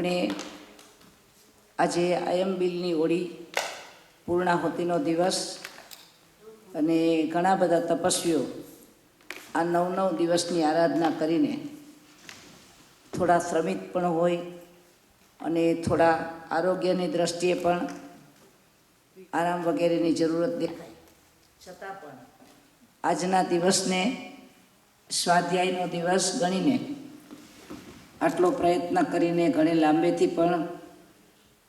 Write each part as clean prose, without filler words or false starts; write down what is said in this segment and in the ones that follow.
આપણે આજે આયંબિલની હોળી, પૂર્ણાહુતિનો દિવસ અને ઘણા બધા તપસ્વીઓ આ 9 દિવસની આરાધના કરીને થોડા શ્રમિત પણ હોય અને થોડા આરોગ્યની દ્રષ્ટિએ પણ આરામ વગેરેની જરૂરત દેખાય, છતાં પણ આજના દિવસને સ્વાધ્યાયનો દિવસ ગણીને આટલો પ્રયત્ન કરીને ઘણી લાંબેથી પણ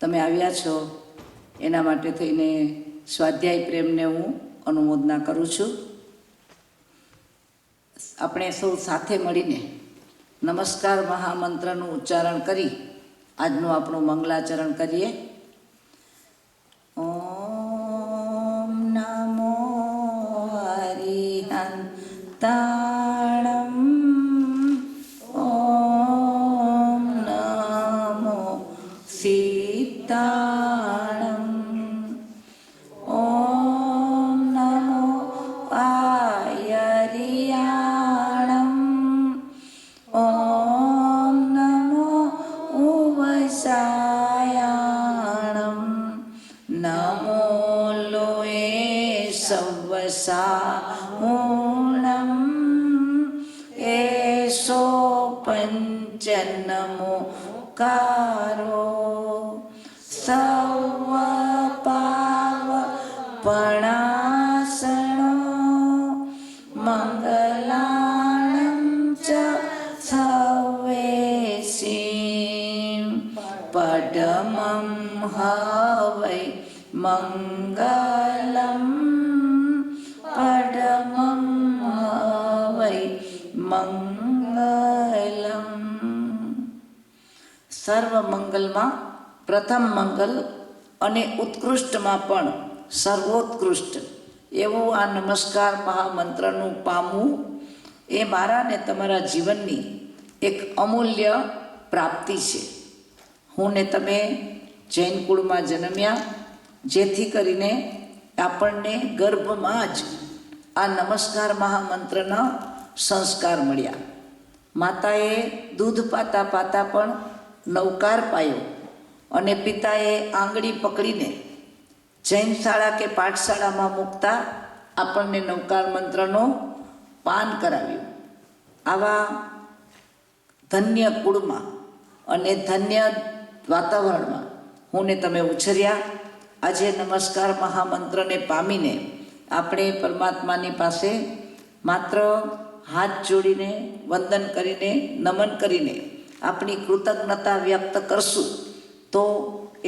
તમે આવ્યા છો, એના માટે થઈને સ્વાધ્યાય પ્રેમને હું અનુમોદના કરું છું. આપણે સૌ સાથે મળીને નમસ્કાર મહામંત્રનું ઉચ્ચારણ કરી આજનું આપણું મંગલાચરણ કરીએ. ઓમ નમો હરિહંતાણમ, ઓમ નમો સીતાણમ, ઓમ નમો આયરિયાણમ, ઓમ નમો ઉવસાયાણમ, નમો લોએ સવસામૂણમ, એસો પંચનમો કારો સવ પાવપણાસણો મંગલાણં ચ સવેસીં પડમં હવૈ મંગલમ, પડમં હવૈ મંગલમ. સર્વ મંગલમાં પ્રથમ મંગલ અને ઉત્કૃષ્ટમાં પણ સર્વોત્કૃષ્ટ એવું આ નમસ્કાર મહામંત્રનું પામવું એ મારા ને તમારા જીવનની એક અમૂલ્ય પ્રાપ્તિ છે. હું ને તમે જૈન કુળમાં જન્મ્યા, જેથી કરીને આપણને ગર્ભમાં જ આ નમસ્કાર મહામંત્રના સંસ્કાર મળ્યા. માતાએ દૂધ પાતા પાતા પણ નવકાર પાયો અને પિતાએ આંગળી પકડીને જૈન શાળા કે પાઠશાળામાં મૂકતા આપણને નવકાર મંત્રનો પાન કરાવ્યું. આવા ધન્ય કુળમાં અને ધન્ય વાતાવરણમાં હું ને તમે ઉછર્યા. આજે નમસ્કાર મહામંત્રને પામીને આપણે પરમાત્માની પાસે માત્ર હાથ જોડીને વંદન કરીને નમન કરીને આપણી કૃતજ્ઞતા વ્યક્ત કરશું તો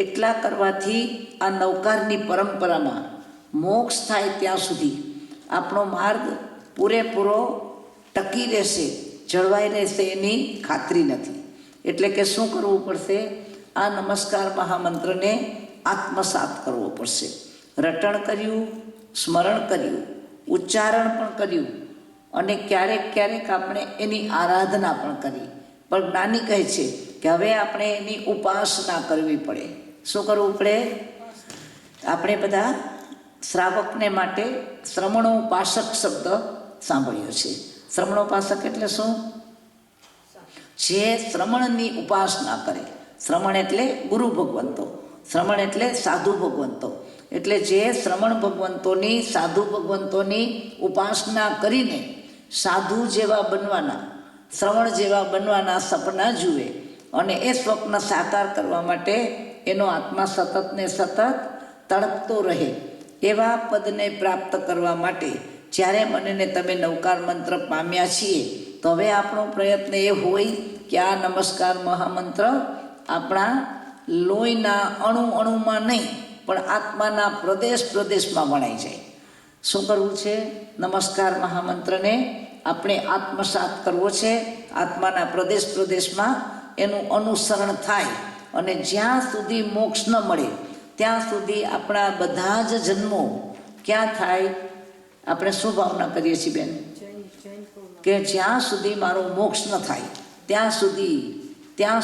એટલા કરવાથી આ નવકારની પરંપરામાં મોક્ષ થાય ત્યાં સુધી આપણો માર્ગ પૂરેપૂરો ટકી રહેશે, જળવાઈ રહેશે એની ખાતરી નથી. એટલે કે શું કરવું પડશે? આ નમસ્કાર મહામંત્રને આત્મસાત કરવો પડશે. રટણ કર્યું, સ્મરણ કર્યું, ઉચ્ચારણ પણ કર્યું અને ક્યારેક ક્યારેક આપણે એની આરાધના પણ કરી. પણ જ્ઞાની કહે છે કે હવે આપણે એની ઉપાસના કરવી પડે. શું કરવું પડે? આપણે બધા શ્રાવકને માટે શ્રમણોપાસક શબ્દ સાંભળ્યો છે. શ્રમણોપાસક એટલે શું? જે શ્રમણની ઉપાસના કરે. શ્રમણ એટલે ગુરુ ભગવંતો, શ્રમણ એટલે સાધુ ભગવંતો. એટલે જે શ્રમણ ભગવંતોની, સાધુ ભગવંતોની ઉપાસના કરીને સાધુ જેવા બનવાના, શ્રવણ જેવા બનવાના સપના જુએ અને એ સ્વપ્ન સાકાર કરવા માટે એનો આત્મા સતત ને સતત તડપતો રહે, એવા પદને પ્રાપ્ત કરવા માટે જ્યારે મને ને તમે નવકાર મંત્ર પામ્યા છીએ તો હવે આપણો પ્રયત્ન એ હોય કે આ નમસ્કાર મહામંત્ર આપણા લોહીના અણુ અણુમાં નહીં પણ આત્માના પ્રદેશ પ્રદેશમાં વણાઈ જાય. શું કરવું છે? નમસ્કાર મહામંત્રને આપણે આત્મસાત કરવો છે. આત્માના પ્રદેશ પ્રદેશમાં એનું અનુસરણ થાય અને જ્યાં સુધી મોક્ષ ન મળે ત્યાં સુધી આપણા બધા જ જન્મો ક્યાં થાય? આપણે શું ભાવના કરીએ છીએ બેન? કે જ્યાં સુધી મારો મોક્ષ ન થાય ત્યાં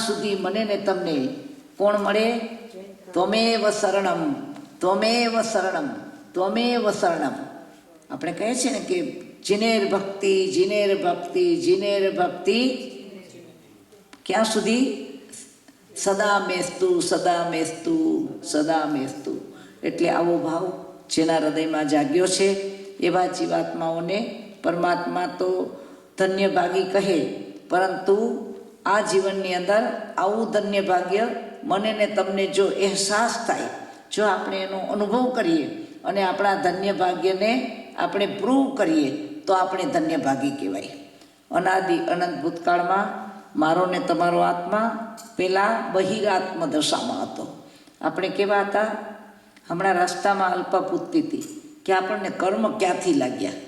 સુધી મને ને તમને કોણ મળે? ત્વમેવ શરણમ, ત્વમેવ શરણમ, ત્વમેવ શરણમ. આપણે કહીએ છીએ ને કે જીનેર ભક્તિ, જીનેર ભક્તિ, જીનેર ભક્તિ. ક્યાં સુધી? સદા મેસ્તુ સદા મેસ્તુ સદા મેસ્તુ. એટલે આવો ભાવ જેના હૃદયમાં જાગ્યો છે એવા જીવાત્માઓને પરમાત્મા તો ધન્ય ભાગી કહે, પરંતુ આ જીવનની અંદર આવું ધન્ય ભાગ્ય મને ને તમને જો અહેસાસ થાય, જો આપણે એનો અનુભવ કરીએ અને આપણા ધન્ય ભાગ્યને આપણે પ્રૂવ કરીએ તો આપણે ધન્ય ભાગી કહેવાય. અનાદિ અનંત ભૂતકાળમાં મારો ને તમારો આત્મા પેલા બહિરાત્મ દશામાં હતો. આપણે કેવા હતા? હમણાં રસ્તામાં અલ્પા પૂછતી હતી કે આપણને કર્મ ક્યાંથી લાગ્યા?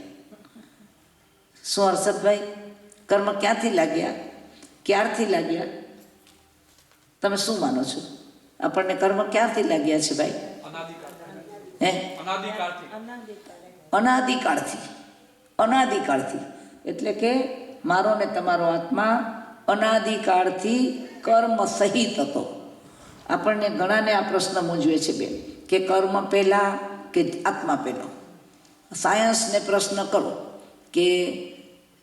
શું હર્ષદભાઈ, કર્મ ક્યાંથી લાગ્યા? ક્યારથી લાગ્યા? તમે શું માનો છો? આપણને કર્મ ક્યારથી લાગ્યા છે ભાઈ? હે? અનાદિકાળથી. અનાદિકાળથી એટલે કે મારો ને તમારો આત્મા અનાદિકાળથી કર્મ સહિત હતો. આપણને ઘણાને આ પ્રશ્ન મૂંઝવે છે બેન, કે કર્મ પહેલાં કે આત્મા પહેલો. સાયન્સને પ્રશ્ન કરો કે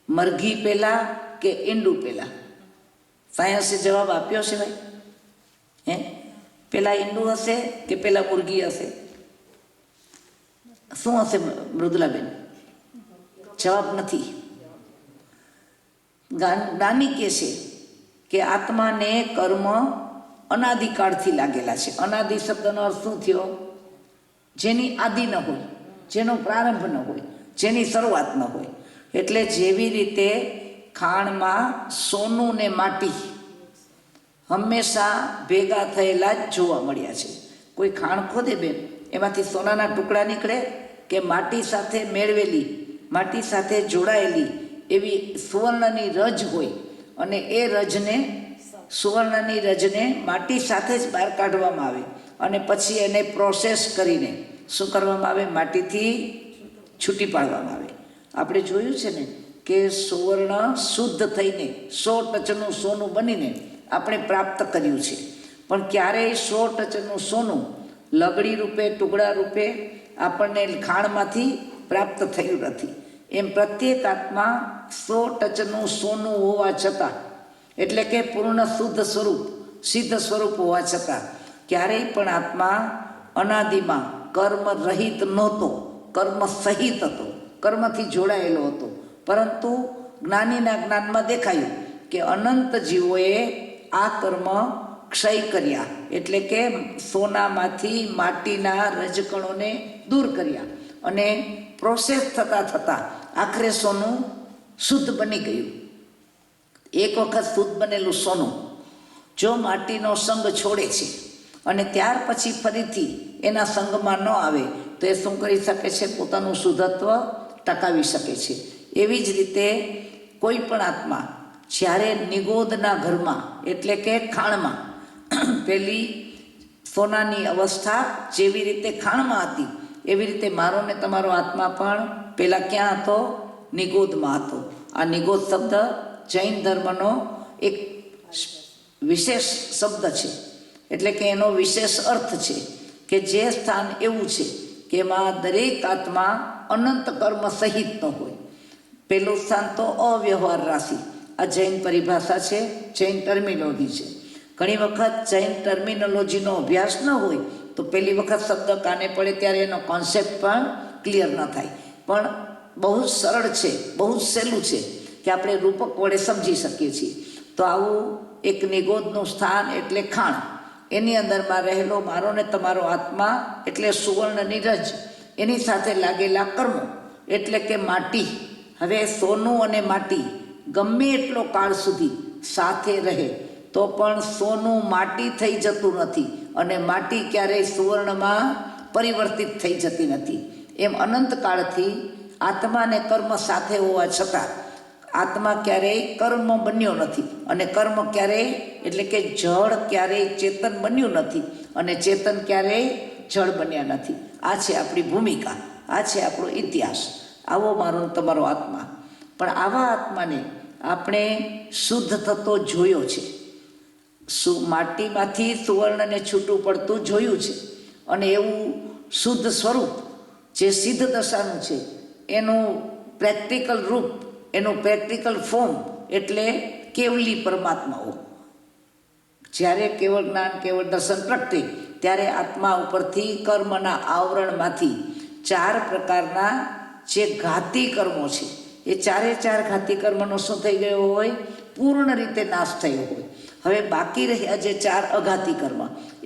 મરઘી પહેલાં કે ઈંડું પહેલાં? સાયન્સે જવાબ આપ્યો છે ભાઈ? હે? પહેલાં ઈંડું હશે કે પહેલાં મુરગી હશે? શું હશે મૃદુલાબેન? જવાબ નથી. જ્ઞાની કહે છે કે આત્માને કર્મ અનાદિકાળથી લાગેલા છે. અનાદિ શબ્દનો અર્થ શું થયો? જેની આદિ ન હોય, જેનો પ્રારંભ ન હોય, જેની શરૂઆત ન હોય. એટલે જેવી રીતે ખાણમાં સોનું ને માટી હંમેશા ભેગા થયેલા જ જોવા મળ્યા છે. કોઈ ખાણ ખોદે બેન, એમાંથી સોનાના ટુકડા નીકળે કે માટી સાથે મેળવેલી, માટી સાથે જોડાયેલી એવી સુવર્ણની રજ હોય, અને એ રજને, સુવર્ણની રજને માટી સાથે જ બહાર કાઢવામાં આવે અને પછી એને પ્રોસેસ કરીને શું કરવામાં આવે? માટીથી છૂટી પાડવામાં આવે. આપણે જોયું છે ને કે સુવર્ણ શુદ્ધ થઈને 100% સોનું બનીને આપણે પ્રાપ્ત કર્યું છે, પણ ક્યારેય 100% સોનું લગડી રૂપે, ટુકડા રૂપે આપણને ખાણમાંથી પ્રાપ્ત થયું નથી. એમ પ્રત્યેક આત્મા 100% સોનું હોવા છતાં, એટલે કે પૂર્ણ શુદ્ધ સ્વરૂપ, સિદ્ધ સ્વરૂપ હોવા છતાં ક્યારેય પણ આત્મા અનાદિમાં કર્મ રહિત નહોતો, કર્મ સહિત હતો, કર્મથી જોડાયેલો હતો. પરંતુ જ્ઞાનીના જ્ઞાનમાં દેખાયું કે અનંત જીવોએ આ કર્મ ક્ષય કર્યા, એટલે કે સોનામાંથી માટીના રજકણોને દૂર કર્યા અને પ્રોસેસ થતાં થતાં આખરે સોનું શુદ્ધ બની ગયું. એક વખત શુદ્ધ બનેલું સોનું જો માટીનો સંગ છોડે છે અને ત્યાર પછી ફરીથી એના સંગમાં ન આવે તો એ શું કરી શકે છે? પોતાનું શુદ્ધત્વ ટકાવી શકે છે. એવી જ રીતે કોઈ પણ આત્મા જ્યારે નિગોદના ઘરમાં, એટલે કે ખાણમાં, પેલી સોનાની અવસ્થા જેવી રીતે ખાણમાં હતી, એવી રીતે મારો ને તમારો આત્મા પણ પહેલાં ક્યાં હતો? નિગોદમાં હતો. આ નિગોદ શબ્દ જૈન ધર્મનો એક વિશેષ શબ્દ છે, એટલે કે એનો વિશેષ અર્થ છે કે જે સ્થાન એવું છે કે એમાં દરેક આત્મા અનંત કર્મ સહિત ન હોય. પહેલું સ્થાન તો અવ્યવહાર રાશિ. આ જૈન પરિભાષા છે, જૈન ટર્મિનોલોજી છે. ઘણી વખત જૈન ટર્મિનોલોજીનો અભ્યાસ ન હોય તો પહેલી વખત શબ્દ કાને પડે ત્યારે એનો કોન્સેપ્ટ પણ ક્લિયર ન થાય, પણ બહુ જ સરળ છે, બહુ જ સહેલું છે કે આપણે રૂપક વડે સમજી શકીએ છીએ. તો આવું એક નિગોદનું સ્થાન એટલે ખાણ, એની અંદરમાં રહેલો મારો ને તમારો આત્મા એટલે સુવર્ણની રજ, એની સાથે લાગેલા કર્મો એટલે કે માટી. હવે સોનું અને માટી ગમે એટલો કાળ સુધી સાથે રહે તો પણ સોનું માટી થઈ જતું નથી અને માટી ક્યારેય સુવર્ણમાં પરિવર્તિત થઈ જતી નથી. એમ અનંત કાળથી આત્માને કર્મ સાથે હોવા છતાં આત્મા ક્યારેય કર્મ બન્યો નથી, અને કર્મ ક્યારેય એટલે કે જળ ક્યારેય ચેતન બન્યું નથી, અને ચેતન ક્યારેય જળ બન્યા નથી. આ છે આપણી ભૂમિકા, આ છે આપણો ઇતિહાસ. આવો મારો તમારો આત્મા. પણ આવા આત્માને આપણે શુદ્ધ થતો જોયો છે, માટીમાંથી સુવર્ણને છૂટું પડતું જોયું છે, અને એવું શુદ્ધ સ્વરૂપ જે સિદ્ધ દશાનું છે એનું પ્રેક્ટિકલ રૂપ, એનું પ્રેક્ટિકલ ફોર્મ એટલે કેવલી પરમાત્માઓ. જ્યારે કેવળ જ્ઞાન કેવળ દર્શન પ્રગટે ત્યારે આત્મા ઉપરથી કર્મના આવરણમાંથી 4 પ્રકારના જે ઘાતી કર્મો છે એ 4 ઘાતી કર્મનો શું થઈ ગયો હોય? પૂર્ણ રીતે નાશ થયો હોય. હવે બાકી રહ્યા જે 4 અઘાતી કર્મ,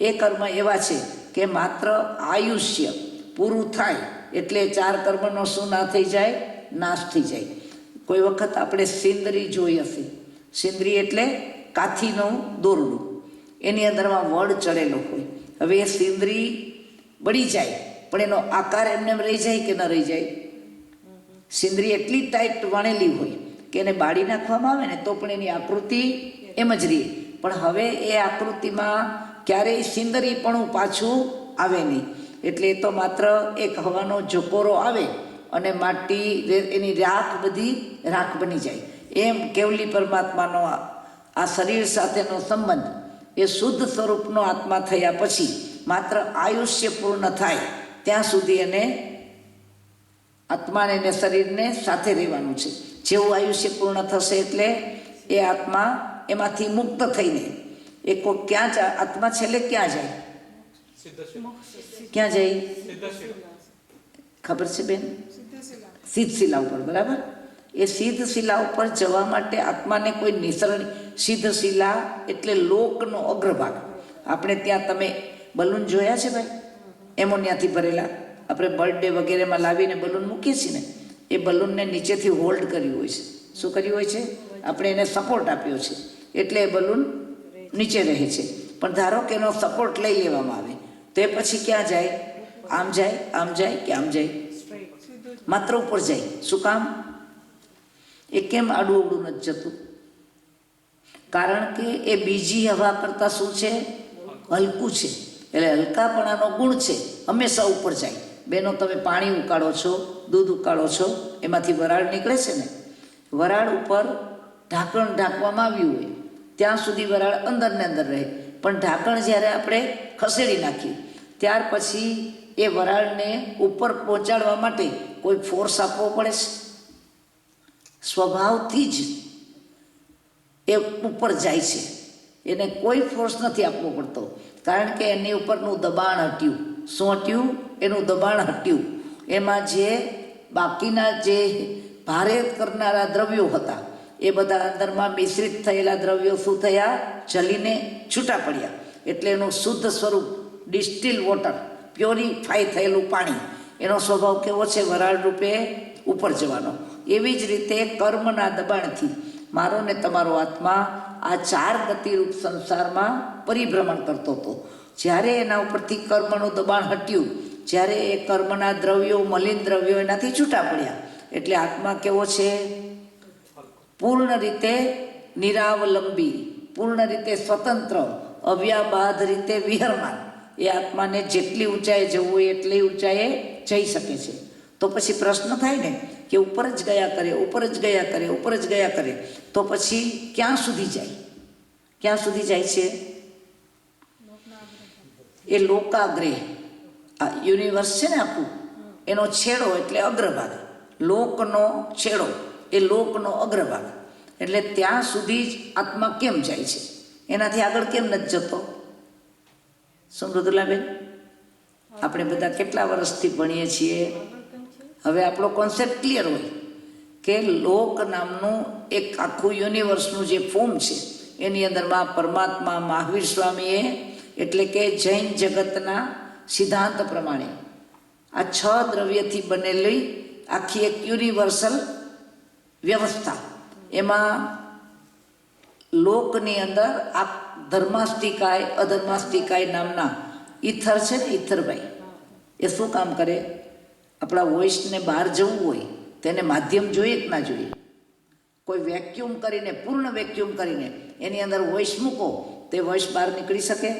એ કર્મ એવા છે કે માત્ર આયુષ્ય પૂરું થાય એટલે 4 કર્મનો શું ના થઈ જાય? નાશ થઈ જાય. કોઈ વખત આપણે સિંદરી જોઈ હશે. સિંદરી એટલે કાથીનું દોરડું, એની અંદરમાં વડ ચડેલો હોય. હવે એ સિંદરી બળી જાય પણ એનો આકાર એમને રહી જાય કે ન રહી જાય? સિંદરી એટલી ટાઈટ વણેલી હોય કે એને બાળી નાખવામાં આવે ને તો પણ એની આકૃતિ એમ જ રહે. પણ હવે એ આકૃતિમાં ક્યારેય સિંદરીપણું પાછું આવે નહીં. એટલે એ તો માત્ર એક હવાનો ઝકોરો આવે અને માટી એની બધી રાખ બની જાય. એમ કેવલી પરમાત્માનો આ શરીર સાથેનો સંબંધ એ શુદ્ધ સ્વરૂપનો આત્મા થયા પછી માત્ર આયુષ્ય પૂર્ણ થાય ત્યાં સુધી એને આત્માને ને શરીરને સાથે રહેવાનું છે. જેવું આયુષ્ય પૂર્ણ થશે એટલે એ આત્મા એમાંથી મુક્ત થઈને એ ક્યાં આત્મા છેલ્લે ક્યાં જાય? ક્યાં જાય? ખબર છે બેન? સિદ્ધશિલા ઉપર. બરાબર. એ સિદ્ધશિલા ઉપર જવા માટે આત્માને કોઈ નિસરણી, સિદ્ધશિલા એટલે લોકનો અગ્રભાગ. આપણે ત્યાં તમે બલૂન જોયા છે ભાઈ? એમોનિયાથી ભરેલા આપણે બર્થડે વગેરેમાં લાવીને બલૂન મૂકીએ છીએ ને, એ બલૂનને નીચેથી હોલ્ડ કર્યું હોય છે. શું કર્યું હોય છે? આપણે એને સપોર્ટ આપ્યો છે એટલે એ બલૂન નીચે રહે છે. પણ ધારો કે એનો સપોર્ટ લઈ લેવામાં આવે તો એ પછી ક્યાં જાય? આમ જાય, આમ જાય કે આમ જાય? માત્ર ઉપર જાય. શું કામ? એ કેમ આડું અવડું નથી જતું? કારણ કે એ બીજી હવા કરતાં શું છે? હલકું છે. એટલે હલકાપણાનો ગુણ છે, હંમેશા ઉપર જાય. બેનો તમે પાણી ઉકાળો છો, દૂધ ઉકાળો છો, એમાંથી વરાળ નીકળે છે ને, વરાળ ઉપર ઢાંકણ ઢાંકવામાં આવ્યું હોય ત્યાં સુધી વરાળ અંદર ને અંદર રહે. પણ ઢાંકણ જ્યારે આપણે ખસેડી નાખીએ ત્યાર પછી એ વરાળને ઉપર પહોંચાડવા માટે કોઈ ફોર્સ આપવો પડે છે? સ્વભાવથી જ એ ઉપર જાય છે, એને કોઈ ફોર્સ નથી આપવો પડતો. કારણ કે એની ઉપરનું દબાણ હટ્યું. શું હટ્યું? એનું દબાણ હટ્યું. એમાં જે બાકીના જે ભારે કરનારા દ્રવ્યો હતા એ બધા અંદરમાં મિશ્રિત થયેલા દ્રવ્યો શું થયા? જલીને છૂટા પડ્યા. એટલે એનું શુદ્ધ સ્વરૂપ ડિસ્ટિલ વોટર, પ્યોરિફાઈ થયેલું પાણી, એનો સ્વભાવ કેવો છે? વરાળ રૂપે ઉપર જવાનો. એવી જ રીતે કર્મના દબાણથી મારો ને તમારો આત્મા આ 4 ગતિરૂપ સંસારમાં પરિભ્રમણ કરતો હતો. જ્યારે એના ઉપરથી કર્મનું દબાણ હટ્યું, જ્યારે એ કર્મના દ્રવ્યો, મલિન દ્રવ્યો એનાથી છૂટા પડ્યા એટલે આત્મા કેવો છે? પૂર્ણ રીતે નિરાવલંબી, પૂર્ણ રીતે સ્વતંત્ર, અવ્યાબાધ રીતે વિહરમાન. એ આત્માને જેટલી ઊંચાઈએ જવું હોય એટલી ઊંચાઈએ જઈ શકે છે. તો પછી પ્રશ્ન થાય ને કે ઉપર જ ગયા કરે, ઉપર જ ગયા કરે, ઉપર જ ગયા કરે, તો પછી ક્યાં સુધી જાય? ક્યાં સુધી જાય છે? એ લોકાગ્રહ, આ યુનિવર્સ છે ને આખું, એનો છેડો એટલે અગ્રભાગ. લોકનો છેડો એ લોકનો અગ્રભાગ. એટલે ત્યાં સુધી જ આત્મા કેમ જાય છે? એનાથી આગળ કેમ નથી જતો? શું મૃદુલાબેન? આપણે બધા કેટલા વર્ષથી ભણીએ છીએ? હવે આપણો કોન્સેપ્ટ ક્લિયર હોય કે લોક નામનું એક આખું યુનિવર્સનું જે ફોર્મ છે એની અંદરમાં પરમાત્મા મહાવીર સ્વામીએ એટલે કે જૈન જગતના સિદ્ધાંત પ્રમાણે આ 6 દ્રવ્યથી બનેલી આખી એક યુનિવર્સલ વ્યવસ્થા, એમાં લોકની અંદર આ ધર્માસ્તિકાય અધર્માસ્તિકાય નામના ઈથર છે ને, ઈથરભાઈ, એ શું કામ કરે? આપણા વોઇસને બહાર જવું હોય તેને માધ્યમ જોઈએ કે ના જોઈએ? કોઈ વેક્યુમ કરીને, પૂર્ણ વેક્યુમ કરીને એની અંદર વોઇસ મૂકો તે વોઇસ બહાર નીકળી શકે?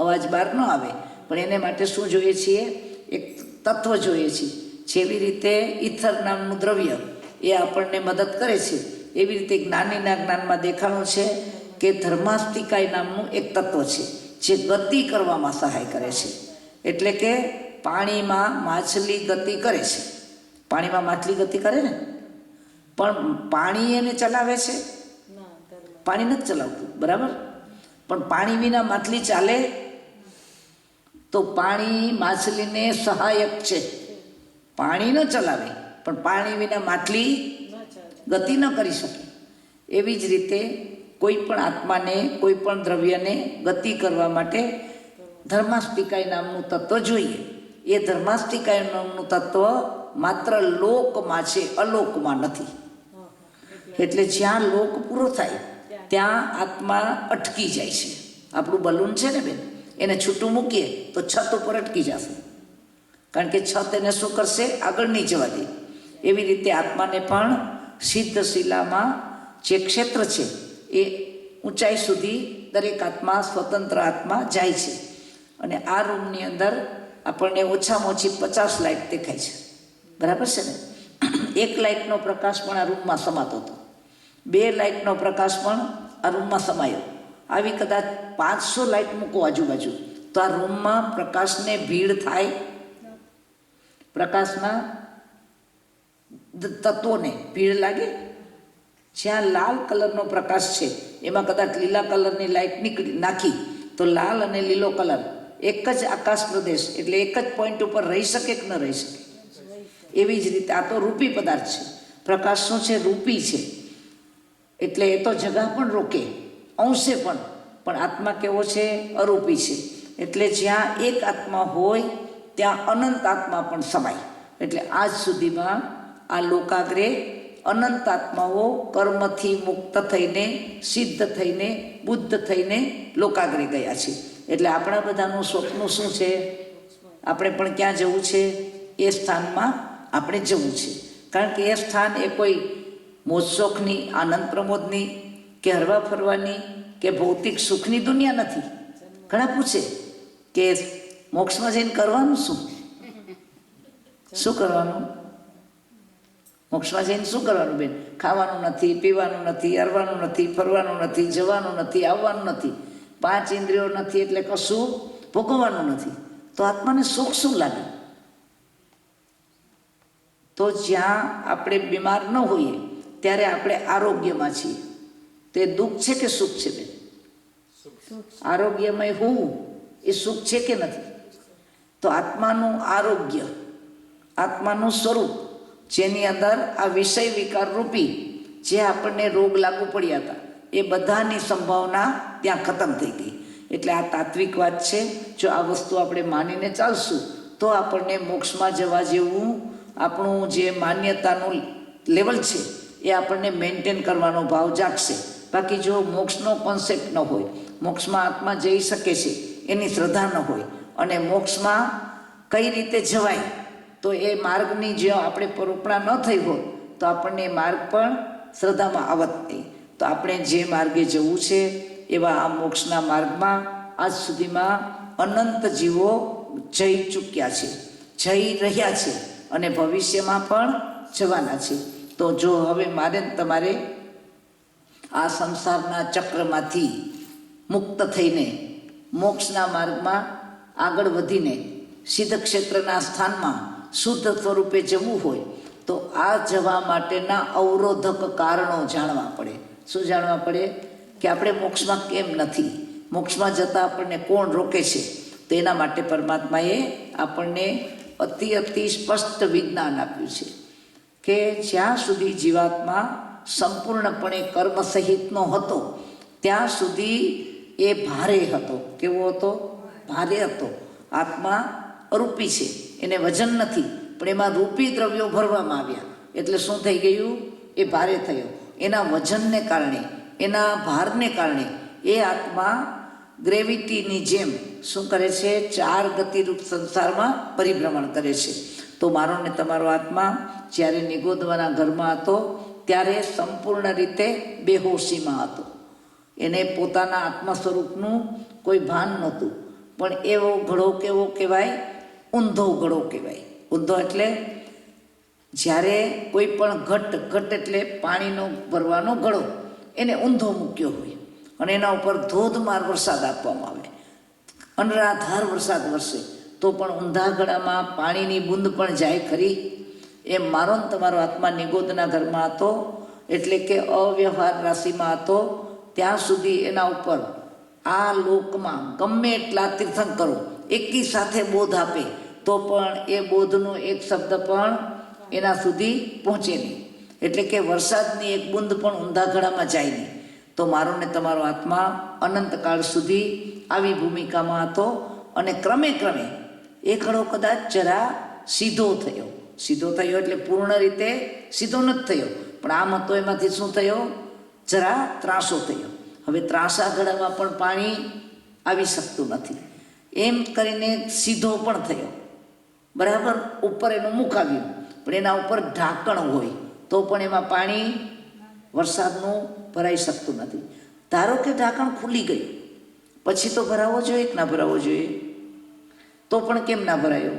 અવાજ બહાર ન આવે. પણ એને માટે શું જોઈએ છીએ? એક તત્વ જોઈએ છીએ. જેવી રીતે ઈથર નામનું દ્રવ્ય એ આપણને મદદ કરે છે, એવી રીતે જ્ઞાનીના જ્ઞાનમાં દેખાણું છે કે ધર્માસ્તિકાય નામનું એક તત્વ છે જે ગતિ કરવામાં સહાય કરે છે. એટલે કે પાણીમાં માછલી ગતિ કરે છે. પાણીમાં માછલી ગતિ કરે ને, પણ પાણી એને ચલાવે છે? પાણી નથી ચલાવતું. બરાબર. પણ પાણી વિના માછલી ચાલે? તો પાણી માછલીને સહાયક છે, પાણી ન ચલાવે, પણ પાણી વિના માછલી ગતિ ન કરી શકે. એવી જ રીતે કોઈ પણ આત્માને, કોઈ પણ દ્રવ્યને ગતિ કરવા માટે ધર્માસ્તિકાય નામનું તત્વ જોઈએ. એ ધર્માસ્તિકાય નામનું તત્વ માત્ર લોકમાં છે, અલોકમાં નથી. એટલે જ્યાં લોક પૂરો થાય ત્યાં આત્મા અટકી જાય છે. આપણું બલૂન છે ને બેન, એને છૂટું મૂકીએ તો છત ઉપર અટકી જશે, કારણ કે છત એને શું કરશે? આગળ નહીં જવા દે. એવી રીતે આત્માને પણ સિદ્ધ શિલામાં જે ક્ષેત્ર છે એ ઊંચાઈ સુધી દરેક આત્મા, સ્વતંત્ર આત્મા જાય છે. અને આ રૂમની અંદર આપણને ઓછામાં ઓછી 50 લાઇટ દેખાય છે, બરાબર છે ને? 1 લાઇટનો પ્રકાશ પણ આ રૂમમાં સમાતો હતો, 2 લાઇટનો પ્રકાશ પણ આ રૂમમાં સમાયો. આવી કદાચ 500 લાઇટ મૂકો આજુબાજુ, તો આ રૂમમાં પ્રકાશને ભીડ થાય? પ્રકાશના તત્વોને ભીડ લાગે? જ્યાં લાલ કલરનો પ્રકાશ છે એમાં કદાચ લીલા કલરની લાઇટ નાખી તો લાલ અને લીલો કલર એક જ આકાશ પ્રદેશ, એટલે એક જ પોઈન્ટ ઉપર રહી શકે કે ન રહી શકે? એવી જ રીતે આ તો રૂપી પદાર્થ છે. પ્રકાશ શું છે? રૂપી છે. એટલે એ તો જગા પણ રોકે, અંશે પણ આત્મા કેવો છે? અરૂપી છે. એટલે જ્યાં એક આત્મા હોય ત્યાં અનંત આત્મા પણ સમાય. એટલે આજ સુધીમાં આ લોકાગ્રે અનંત આત્માઓ કર્મથી મુક્ત થઈને, સિદ્ધ થઈને, બુદ્ધ થઈને લોકાગ્રે ગયા છે. એટલે આપણા બધાનું સ્વપ્ન શું છે? આપણે પણ ક્યાં જવું છે? એ સ્થાનમાં આપણે જવું છે. કારણ કે એ સ્થાન એ કોઈ મોજ શોખની, આનંદ પ્રમોદની કે હરવા ફરવાની કે ભૌતિક સુખની દુનિયા નથી. ઘણા પૂછે કે મોક્ષમાં જઈને કરવાનું શું? શું કરવાનું? મોક્ષમાં જઈને શું કરવાનું બેન? ખાવાનું નથી, પીવાનું નથી, હરવાનું નથી, ફરવાનું નથી, જવાનું નથી, આવવાનું નથી, 5 ઇન્દ્રિયો નથી, એટલે કશું ભોગવવાનું નથી. તો આત્માને સુખ શું લાગે? તો જ્યાં આપણે બીમાર ન હોઈએ ત્યારે આપણે આરોગ્યમાં છીએ. તે દુઃખ છે કે સુખ છે બેન? આરોગ્યમય હોવું એ સુખ છે કે નથી? તો આત્માનું આરોગ્ય, આત્માનું સ્વરૂપ, જેની અંદર આ વિષય વિકાર રૂપી જે આપણને રોગ લાગુ પડ્યા હતા એ બધાની સંભાવના ત્યાં ખતમ થઈ ગઈ. એટલે આ તાત્વિક વાત છે. જો આ વસ્તુ આપણે માનીને ચાલશું તો આપણને મોક્ષમાં જવા જેવું આપણું જે માન્યતાનું લેવલ છે એ આપણને મેન્ટેન કરવાનો ભાવ જાગશે. બાકી જો મોક્ષનો કોન્સેપ્ટ ન હોય, મોક્ષમાં આત્મા જઈ શકે છે એની શ્રદ્ધા ન હોય, અને મોક્ષમાં કઈ રીતે જવાય તો એ માર્ગની જે આપણે પરોપણા ન થઈ હોય તો આપણને એ માર્ગ પણ શ્રદ્ધામાં આવત નહીં. તો આપણે જે માર્ગે જવું છે એવા આ મોક્ષના માર્ગમાં આજ સુધીમાં અનંત જીવો જઈ ચૂક્યા છે, જઈ રહ્યા છે અને ભવિષ્યમાં પણ જવાના છે. તો જો હવે મારે તમારે આ સંસારના ચક્રમાંથી મુક્ત થઈને મોક્ષના માર્ગમાં આગળ વધીને સિદ્ધ ક્ષેત્રના સ્થાનમાં શુદ્ધ સ્વરૂપે જવું હોય તો આ જવા માટેના અવરોધક કારણો જાણવા પડે. શું જાણવા પડે? કે આપણે મોક્ષમાં કેમ નથી, મોક્ષમાં જતાં આપણને કોણ રોકે છે? તો એના માટે પરમાત્માએ આપણને અતિ સ્પષ્ટ વિજ્ઞાન આપ્યું છે કે જ્યાં સુધી જીવાત્મા સંપૂર્ણપણે કર્મ સહિતનો હતો ત્યાં સુધી એ ભારે હતો. કેવો હતો? ભારે હતો. આત્મા અરૂપી છે, એને વજન નથી, પણ એમાં રૂપી દ્રવ્યો ભરવામાં આવ્યા એટલે શું થઈ ગયું? એ ભારે થયો. એના વજનને કારણે, એના ભારને કારણે એ આત્મા ગ્રેવિટીની જેમ શું કરે છે? 4 ગતિરૂપ સંસારમાં પરિભ્રમણ કરે છે. તો મારો ને તમારો આત્મા જ્યારે નિગોદવાના ઘરમાં હતો ત્યારે સંપૂર્ણ રીતે બેહોશીમાં હતો. એને પોતાના આત્મા સ્વરૂપનું કોઈ ભાન નહોતું. પણ એવો ઘડો કેવો કહેવાય? ઊંધો ઘડો કહેવાય. ઊંધો એટલે જ્યારે કોઈ પણ ઘટ એટલે પાણીનો ભરવાનો ઘડો, એને ઊંધો મૂક્યો હોય અને એના ઉપર ધોધમાર વરસાદ આપવામાં આવે, અનરાધાર વરસાદ વરસે તો પણ ઊંધા ઘડામાં પાણીની બૂંદ પણ જાય ખરી? એમ મારો ને તમારો આત્મા નિગોદના ઘરમાં હતો એટલે કે અવ્યવહાર રાશિમાં હતો ત્યાં સુધી એના ઉપર આ લોકમાં ગમે એટલા તીર્થંકરો એકી સાથે બોધ આપે તો પણ એ બોધનો એક શબ્દ પણ એના સુધી પહોંચે નહીં. એટલે કે વરસાદની એક બુંદ પણ ઊંધા ગળામાં જાય નહીં. તો મારો ને તમારો આત્મા અનંતકાળ સુધી આવી ભૂમિકામાં હતો અને ક્રમે ક્રમે એ ઘડો કદાચ જરા સીધો થયો એટલે પૂર્ણ રીતે સીધો નથી થયો, પણ આમ હતો એમાંથી શું થયો, જરા ત્રાસો થયો. હવે ત્રાસા ઘડામાં પણ પાણી આવી શકતું નથી, એમ કરીને સીધો પણ થયો, બરાબર. ઉપર એનું મુખ આવ્યું, પણ એના ઉપર ઢાંકણ હોય તો પણ એમાં પાણી વરસાદનું ભરાઈ શકતું નથી. ધારો કે ઢાંકણ ખુલી ગયું, પછી તો ભરાવો જોઈએ કે ના ભરાવો જોઈએ? તો પણ કેમ ના ભરાયો?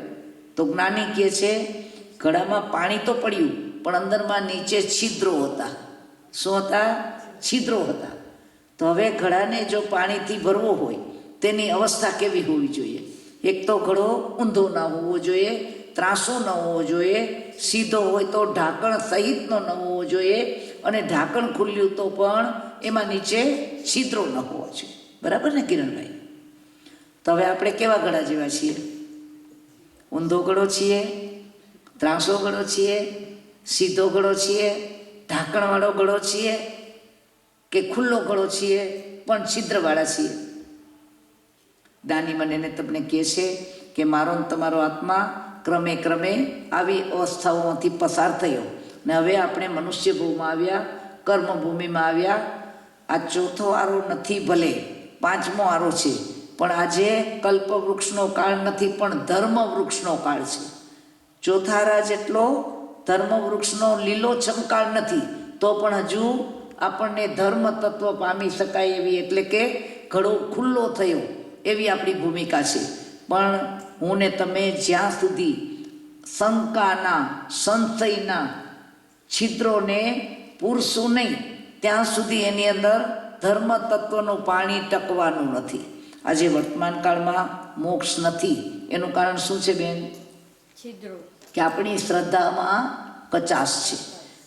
તો જ્ઞાની કહે છે ઘડામાં પાણી તો પડ્યું, પણ અંદરમાં નીચે છિદ્રો હતા. શું હતા? છિદ્રો હતા. તો હવે ઘડાને જો પાણીથી ભરવો હોય તેની અવસ્થા કેવી હોવી જોઈએ? એક તો ઘડો ઊંધો ના હોવો જોઈએ, ત્રાસો ન હોવો જોઈએ, સીધો હોય તો ઢાંકણ સહિતનો ન હોવો જોઈએ, અને ઢાંકણ ખુલ્યું તો પણ એમાં નીચે છિદ્રો ન હોવા જોઈએ. બરાબર ને કિરણભાઈ? તો હવે આપણે કેવા ઘડા જેવા છીએ? ઊંધો ઘડો છીએ, ત્રાસો ઘડો છીએ, સીધો ઘડો છીએ, ઢાંકણવાળો ઘડો છીએ, કે ખુલ્લો ઘડો છીએ પણ છિદ્રવાળા છીએ? દાની મને તમને કહે છે કે મારો ને તમારો આત્મા ક્રમે ક્રમે આવી અવસ્થાઓમાંથી પસાર થયો ને હવે આપણે મનુષ્ય ભૂમાં આવ્યા, કર્મભૂમિમાં આવ્યા. આ ચોથો આરો નથી, ભલે પાંચમો આરો છે, પણ આજે કલ્પવૃક્ષનો કાળ નથી, પણ ધર્મવૃક્ષનો કાળ છે. ચોથારા જેટલો ધર્મવૃક્ષનો લીલો ચમકાળ નથી, તો પણ હજુ આપણને ધર્મ તત્વ પામી શકાય એવી, એટલે કે ઘડો ખુલ્લો થયો એવી આપણી ભૂમિકા છે. પણ હું ને તમે જ્યાં સુધી શંકાના, સંશયના છિદ્રોને પૂરશું નહીં ત્યાં સુધી એની અંદર ધર્મ તત્વનું પાણી ટકવાનું નથી. આજે વર્તમાન કાળમાં મોક્ષ નથી, એનું કારણ શું છે બેન? છિદ્રો. કે આપણી શ્રદ્ધામાં કચાશ છે.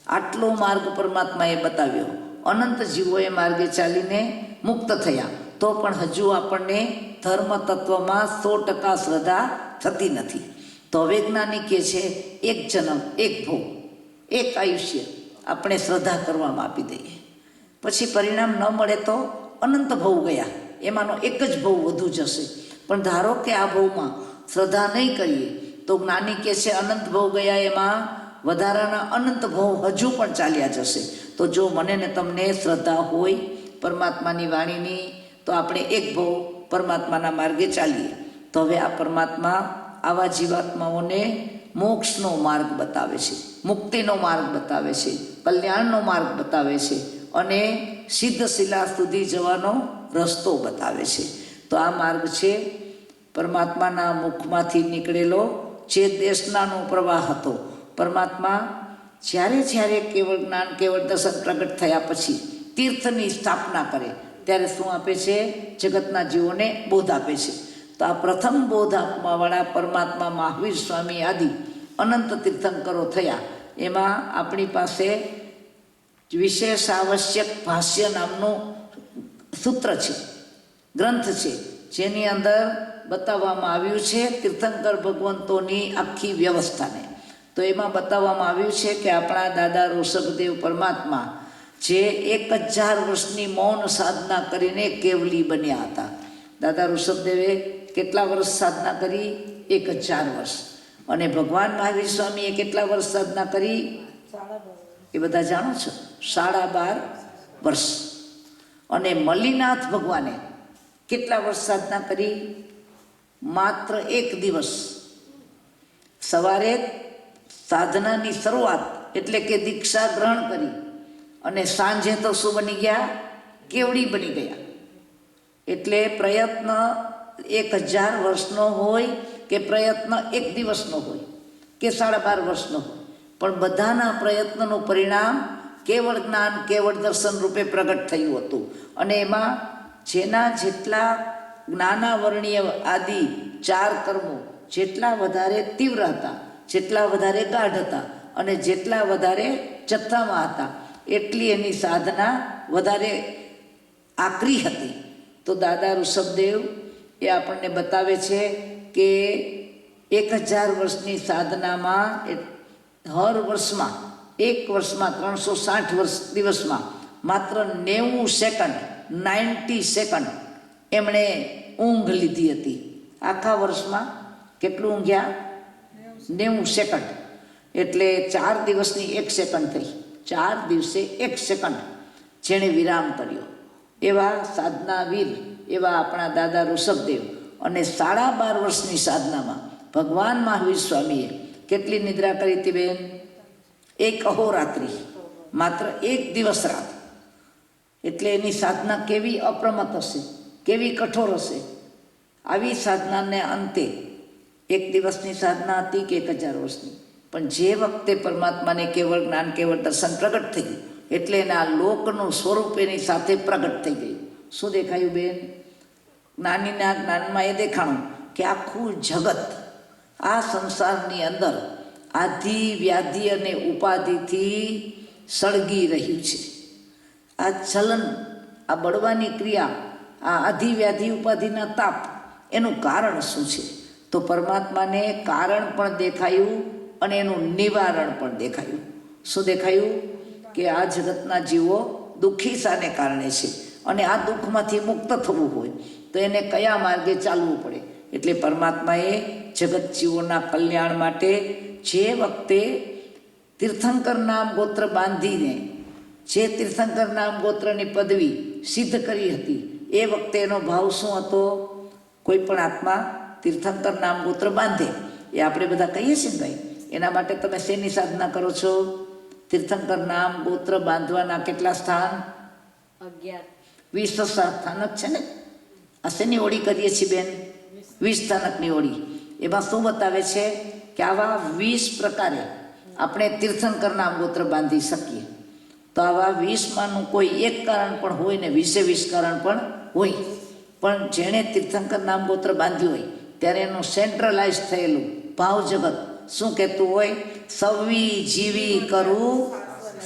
આટલો માર્ગ પરમાત્માએ બતાવ્યો, અનંત જીવોએ માર્ગે ચાલીને મુક્ત થયા, તો પણ હજુ આપણને ધર્મ તત્વમાં 100% શ્રદ્ધા થતી નથી. તો વૈજ્ઞાનિક કહે છે એક જન્મ, એક ભોગ, એક આયુષ્ય આપણે શ્રદ્ધા કરવામાં આપી દઈએ, પછી પરિણામ ન મળે તો અનંત ભવ ગયા, એમાંનો એક જ ભવ વધુ જશે. પણ ધારો કે આ ભવમાં શ્રદ્ધા નહીં કરીએ તો જ્ઞાની કહે છે અનંત ભવ ગયા, એમાં વધારાના અનંત ભવ હજુ પણ ચાલ્યા જશે. તો જો મને ને તમને શ્રદ્ધા હોય પરમાત્માની વાણીની, તો આપણે એક ભવ પરમાત્માના માર્ગે ચાલીએ. તો હવે આ પરમાત્મા આવા જીવાત્માઓને મોક્ષનો માર્ગ બતાવે છે, મુક્તિનો માર્ગ બતાવે છે, કલ્યાણનો માર્ગ બતાવે છે, અને સિદ્ધ શિલા સુધી જવાનો રસ્તો બતાવે છે. તો આ માર્ગ છે પરમાત્માના મુખમાંથી નીકળેલો જે દેશનાનો પ્રવાહ હતો. પરમાત્મા જ્યારે જ્યારે કેવળ જ્ઞાન, કેવળ દર્શન પ્રગટ થયા પછી તીર્થની સ્થાપના કરે ત્યારે શું આપે છે? જગતના જીવોને બોધ આપે છે. તો આ પ્રથમ બોધ આપવાવાળા પરમાત્મા મહાવીર સ્વામી આદિ અનંત તીર્થંકરો થયા. એમાં આપણી પાસે વિશેષ આવશ્યક ભાષ્ય નામનું સૂત્ર છે, ગ્રંથ છે, જેની અંદર બતાવવામાં આવ્યું છે તીર્થંકર ભગવંતોની આખી વ્યવસ્થાને. તો એમાં બતાવવામાં આવ્યું છે કે આપણા દાદા ઋષભદેવ પરમાત્મા જે 1000 વર્ષની મૌન સાધના કરીને કેવલી બન્યા હતા. દાદા ઋષભદેવે કેટલા વર્ષ સાધના કરી? 1000 વર્ષ. અને ભગવાન મહાવીર સ્વામીએ કેટલા વર્ષ સાધના કરી? એ બધા જાણો છો? 12.5 વર્ષ. અને મલ્લીનાથ ભગવાને કેટલા વર્ષ સાધના કરી? માત્ર 1 દિવસ. સવારે સાધનાની શરૂઆત એટલે કે દીક્ષા ગ્રહણ કરી, અને સાંજે તો શું બની ગયા? કેવડી બની ગયા. એટલે પ્રયત્ન 1000 વર્ષનો હોય કે પ્રયત્ન 1 દિવસનો હોય કે 12.5 વર્ષનો હોય, પણ બધાના પ્રયત્નનું પરિણામ કેવળ જ્ઞાન, કેવળ દર્શન રૂપે પ્રગટ થયું હતું. અને એમાં જેના જેટલા જ્ઞાનાવરણીય આદિ 4 કર્મો જેટલા વધારે તીવ્ર હતા, જેટલા વધારે ગાઢ હતા, અને જેટલા વધારે જથ્થામાં હતા, એટલી એની સાધના વધારે આકરી હતી. તો દાદા ઋષભદેવ એ આપણને બતાવે છે કે 1000 વર્ષની સાધનામાં હર વર્ષમાં એક વર્ષમાં 360 દિવસમાં માત્ર 90 સેકન્ડ 90 સેકન્ડ એમણે ઊંઘ લીધી હતી. આખા વર્ષમાં કેટલું ઊંઘ્યા? 90 સેકન્ડ. એટલે 4 દિવસની 1 સેકન્ડ થઈ. 4 દિવસે 1 સેકન્ડ જેણે વિરામ કર્યો. એવા સાધનાવીર એવા આપણા દાદા ઋષભદેવ. અને 12.5 વર્ષની સાધનામાં ભગવાન મહાવીર સ્વામીએ કેટલી નિદ્રા કરી હતી બેન? 1 અહોરાત્રિ, માત્ર 1 દિવસ રાત. એટલે એની સાધના કેવી અપ્રમત હશે, કેવી કઠોર હશે. આવી સાધનાને અંતે 1 દિવસની સાધના હતી કે 1000 વર્ષની, પણ જે વખતે પરમાત્માને કેવળ જ્ઞાન કેવળ દર્શન પ્રગટ થઈ ગયું એટલે એના લોકનું સ્વરૂપ એની સાથે પ્રગટ થઈ ગયું. શું દેખાયું બેન? જ્ઞાનીના જ્ઞાનમાં એ દેખાણું કે આખું જગત આ સંસારની અંદર આધિ વ્યાધિ અને ઉપાધિથી સળગી રહ્યું છે. આ ચલન, આ બળવાની ક્રિયા, આ આધિ વ્યાધિ ઉપાધિના તાપ, એનું કારણ શું છે? તો પરમાત્માને કારણ પણ દેખાયું અને એનું નિવારણ પણ દેખાયું. શું દેખાયું? કે આ જગતના જીવો દુઃખી શાને કારણે છે અને આ દુઃખમાંથી મુક્ત થવું હોય તો એને કયા માર્ગે ચાલવું પડે? એટલે પરમાત્માએ જગત જીવોના કલ્યાણ માટે જે વખતે તીર્થંકર નામ ગોત્ર બાંધીને જે તીર્થંકર નામ ગોત્રની પદવી સિદ્ધ કરી હતી એ વખતે એનો ભાવ શું હતો? કોઈ પણ આત્મા તીર્થંકર નામ ગોત્ર બાંધે એ આપણે બધા કહીએ છીએ ને ભાઈ, એના માટે તમે શેની સાધના કરો છો? તીર્થંકર નામ ગોત્ર બાંધવાના કેટલા સ્થાન? 11. 20 સ્થાનક છે ને. આ શેની ઓળી કરીએ છીએ બેન? 20 સ્થાનકની ઓળી. એમાં શું બતાવે છે કે આવા 20 પ્રકારે આપણે તીર્થંકર નામ ગોત્ર બાંધી શકીએ. તો આવા 20માનું કોઈ એક કારણ પણ હોય ને 20 કારણ પણ હોય, પણ જેણે તીર્થંકર નામ ગોત્ર બાંધ્યું હોય ત્યારે એનું સેન્ટ્રલાઇઝ થયેલું ભાવ જગત શું કહેતું હોય? સવી જીવી કરું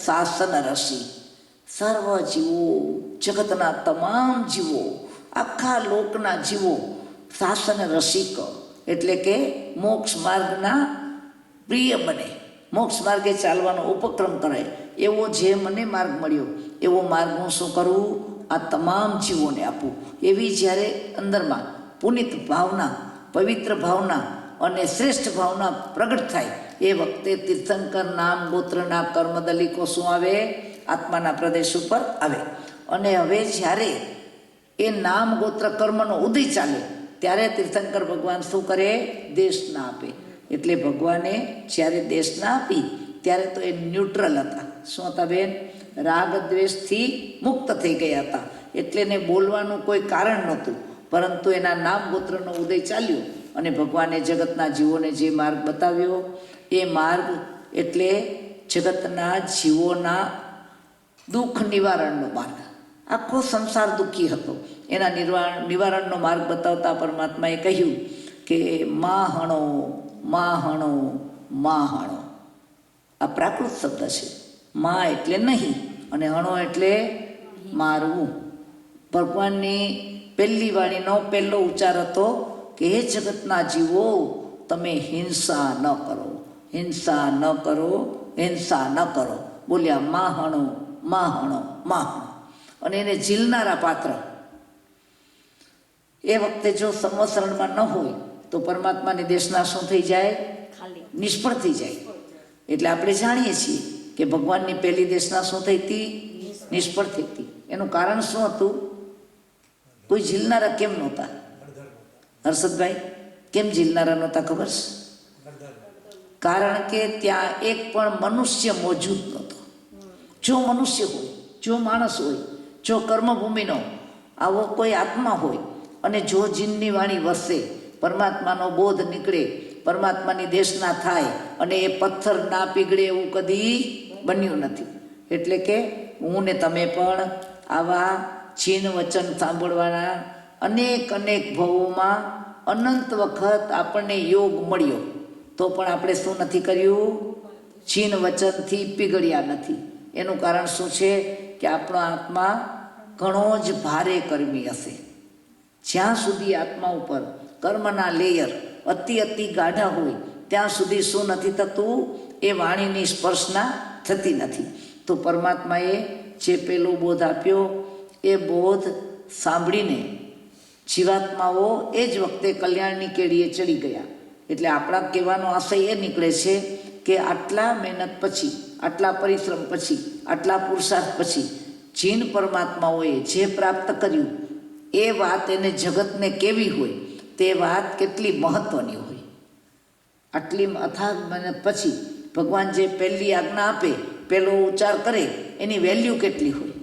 શાસન રસી. સર્વ જીવો, જગતના તમામ જીવો, આખા લોકના જીવો શાસન રસિક એટલે કે મોક્ષ માર્ગના પ્રિય બને, મોક્ષ માર્ગે ચાલવાનો ઉપક્રમ કરાય એવો જે મને માર્ગ મળ્યો એવો માર્ગ હું શું કરું? આ તમામ જીવોને આપું. એવી જ્યારે અંદરમાં પુનિત ભાવના, પવિત્ર ભાવના અને શ્રેષ્ઠ ભાવના પ્રગટ થાય એ વખતે તીર્થંકર નામ ગોત્રના કર્મદલિકો શું આવે? આત્માના પ્રદેશ ઉપર આવે. અને હવે જ્યારે એ નામ ગોત્ર કર્મનો ઉદય ચાલે ત્યારે તીર્થંકર ભગવાન શું કરે? દેશના આપે. એટલે ભગવાને જ્યારે દેશના આપી ત્યારે તો એ ન્યુટ્રલ હતા. શું હતા બેન? રાગ દ્વેષથી મુક્ત થઈ ગયા હતા. એટલે એને બોલવાનું કોઈ કારણ નહોતું, પરંતુ એના નામ ગોત્રનો ઉદય ચાલ્યો અને ભગવાને જગતના જીવોને જે માર્ગ બતાવ્યો એ માર્ગ એટલે જગતના જીવોના દુઃખ નિવારણનો માર્ગ. આખો સંસાર દુઃખી હતો, એના નિવારણનો માર્ગ બતાવતા પરમાત્માએ કહ્યું કે માહણો માહણો માહણો. આ પ્રાકૃત શબ્દ છે. મા એટલે નહીં અને હણો એટલે મારવું. ભગવાનની પહેલી વાણીનો પહેલો ઉચ્ચાર હતો કે હે જગતના જીવો તમે હિંસા ન કરો, હિંસા ન કરો, હિંસા ન કરો. બોલ્યા માહણો માહણો માહણો. અને એને ઝીલનારા પાત્ર. એ વખતે જો સંવત્સરણમાં ન હોય તો પરમાત્માની દેશના શું થઈ જાય? નિષ્ફળ થઈ જાય. એટલે આપણે જાણીએ છીએ કે ભગવાનની પહેલી દેશના શું થઈ હતી? નિષ્ફળ થઈ હતી. એનું કારણ શું હતું? કોઈ ઝીલનારા કેમ નહોતા? હર્ષદભાઈ, કેમ ઝીલનારા નહોતા ખબર છે? કારણ કે ત્યાં એક પણ મનુષ્ય મોજૂદ નહોતો. જો મનુષ્ય હોય, જો માણસ હોય, જો કર્મભૂમિનો આવો કોઈ આત્મા હોય અને જો જીનની વાણી વસે, પરમાત્માનો બોધ નીકળે, પરમાત્માની દેશના થાય અને એ પથ્થર ના પીગળે એવું કદી બન્યું નથી. એટલે કે હું ને તમે પણ આવા જીન વચન સાંભળવાના અનેક અનેક ભવોમાં અનંત વખત આપણને યોગ મળ્યો તો પણ આપણે શું નથી કર્યું? જીન વચનથી પીગળ્યા નથી. એનું કારણ શું છે? કે આપણો આત્મા ઘણો જ ભારે કર્મી હશે. જ્યાં સુધી આત્મા ઉપર કર્મના લેયર અતિ ગાઢા હોય ત્યાં સુધી શું નથી થતું? એ વાણીની સ્પર્શના થતી નથી. તો પરમાત્માએ જે પેલો બોધ આપ્યો એ બોધ સાંભળીને જીવાત્માઓ એ જ વખતે કલ્યાણની કેડીએ ચડી ગયા. એટલે આપણા કહેવાનો આશય એ નીકળે છે કે આટલા મહેનત પછી, આટલા પરિશ્રમ પછી, આટલા પુરુષાર્થ પછી જીન પરમાત્માઓએ જે પ્રાપ્ત કર્યું એ વાત એને જગતને કેવી હોય, તે વાત કેટલી મહત્ત્વની હોય. આટલી અથાગ મહેનત પછી ભગવાન જે પહેલી આજ્ઞા આપે, પહેલો ઉચ્ચાર કરે, એની વેલ્યુ કેટલી હોય.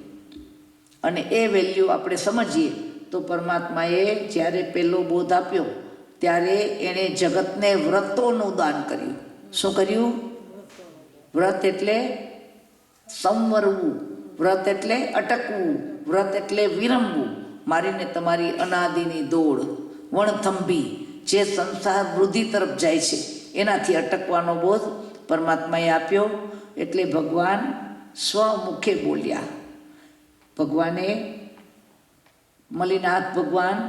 અને એ વેલ્યુ આપણે સમજીએ તો પરમાત્માએ જ્યારે પહેલો બોધ આપ્યો ત્યારે એણે જગતને વ્રતોનું દાન કર્યું. શું કર્યું? વ્રત એટલે સંવરવું, વ્રત એટલે અટકવું, વ્રત એટલે વિરમવું. મારીને તમારી અનાદિની દોડ વણથંભી જે સંસાર વૃદ્ધિ તરફ જાય છે એનાથી અટકવાનો બોધ પરમાત્માએ આપ્યો. એટલે ભગવાન સ્વમુખે બોલ્યા. ભગવાને મલિનાથ ભગવાન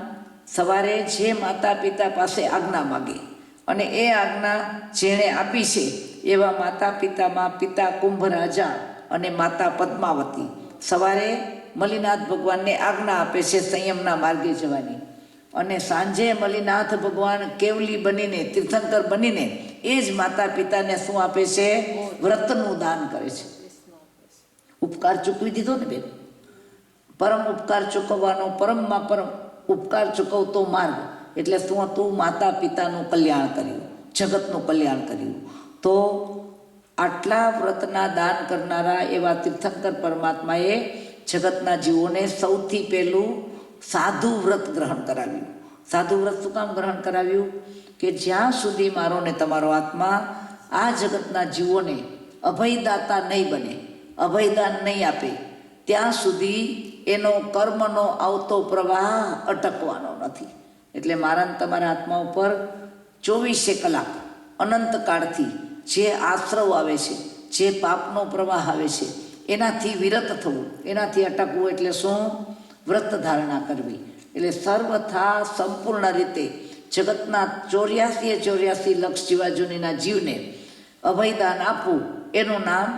સવારે જે માતા પિતા પાસે આજ્ઞા માગે અને એ આજ્ઞા જેણે આપી છે એવા માતા પિતામાં પિતા કુંભ રાજા અને માતા પદ્માવતી સવારે મલિનાથ ભગવાનને આજ્ઞા આપે છે સંયમના માર્ગે જવાની. અને સાંજે મલિનાથ ભગવાન કેવલી બનીને, તીર્થંકર બનીને એ જ માતા પિતાને શું આપે છે? વ્રતનું દાન કરે છે. ઉપકાર ચૂકવી દીધો ને બેન. પરમ ઉપકાર ચૂકવવાનો પરમમાં પરમ ઉપકાર ચૂકવતો માર્ગ એટલે શું હતું? માતા પિતાનું કલ્યાણ કર્યું, જગતનું કલ્યાણ કર્યું. તો આટલા વ્રતના દાન કરનારા એવા તીર્થંકર પરમાત્માએ જગતના જીવોને સૌથી પહેલું સાધુ વ્રત ગ્રહણ કરાવ્યું. સાધુ વ્રત શું કામ ગ્રહણ કરાવ્યું? કે જ્યાં સુધી મારો ને તમારો આત્મા આ જગતના જીવોને અભયદાતા નહીં બને, અભયદાન નહીં આપે, ત્યાં સુધી એનો કર્મનો આવતો પ્રવાહ અટકવાનો નથી. એટલે મારા ને તમારા આત્મા ઉપર 24 કલાક અનંતકાળથી જે આશ્રવ આવે છે, જે પાપનો પ્રવાહ આવે છે, એનાથી વિરત થવું, એનાથી અટકવું. એટલે શું? વ્રત ધારણા કરવી. એટલે સર્વથા સંપૂર્ણ રીતે જગતના 84 લક્ષ જીવાજુનીના જીવને અભયદાન આપવું, એનું નામ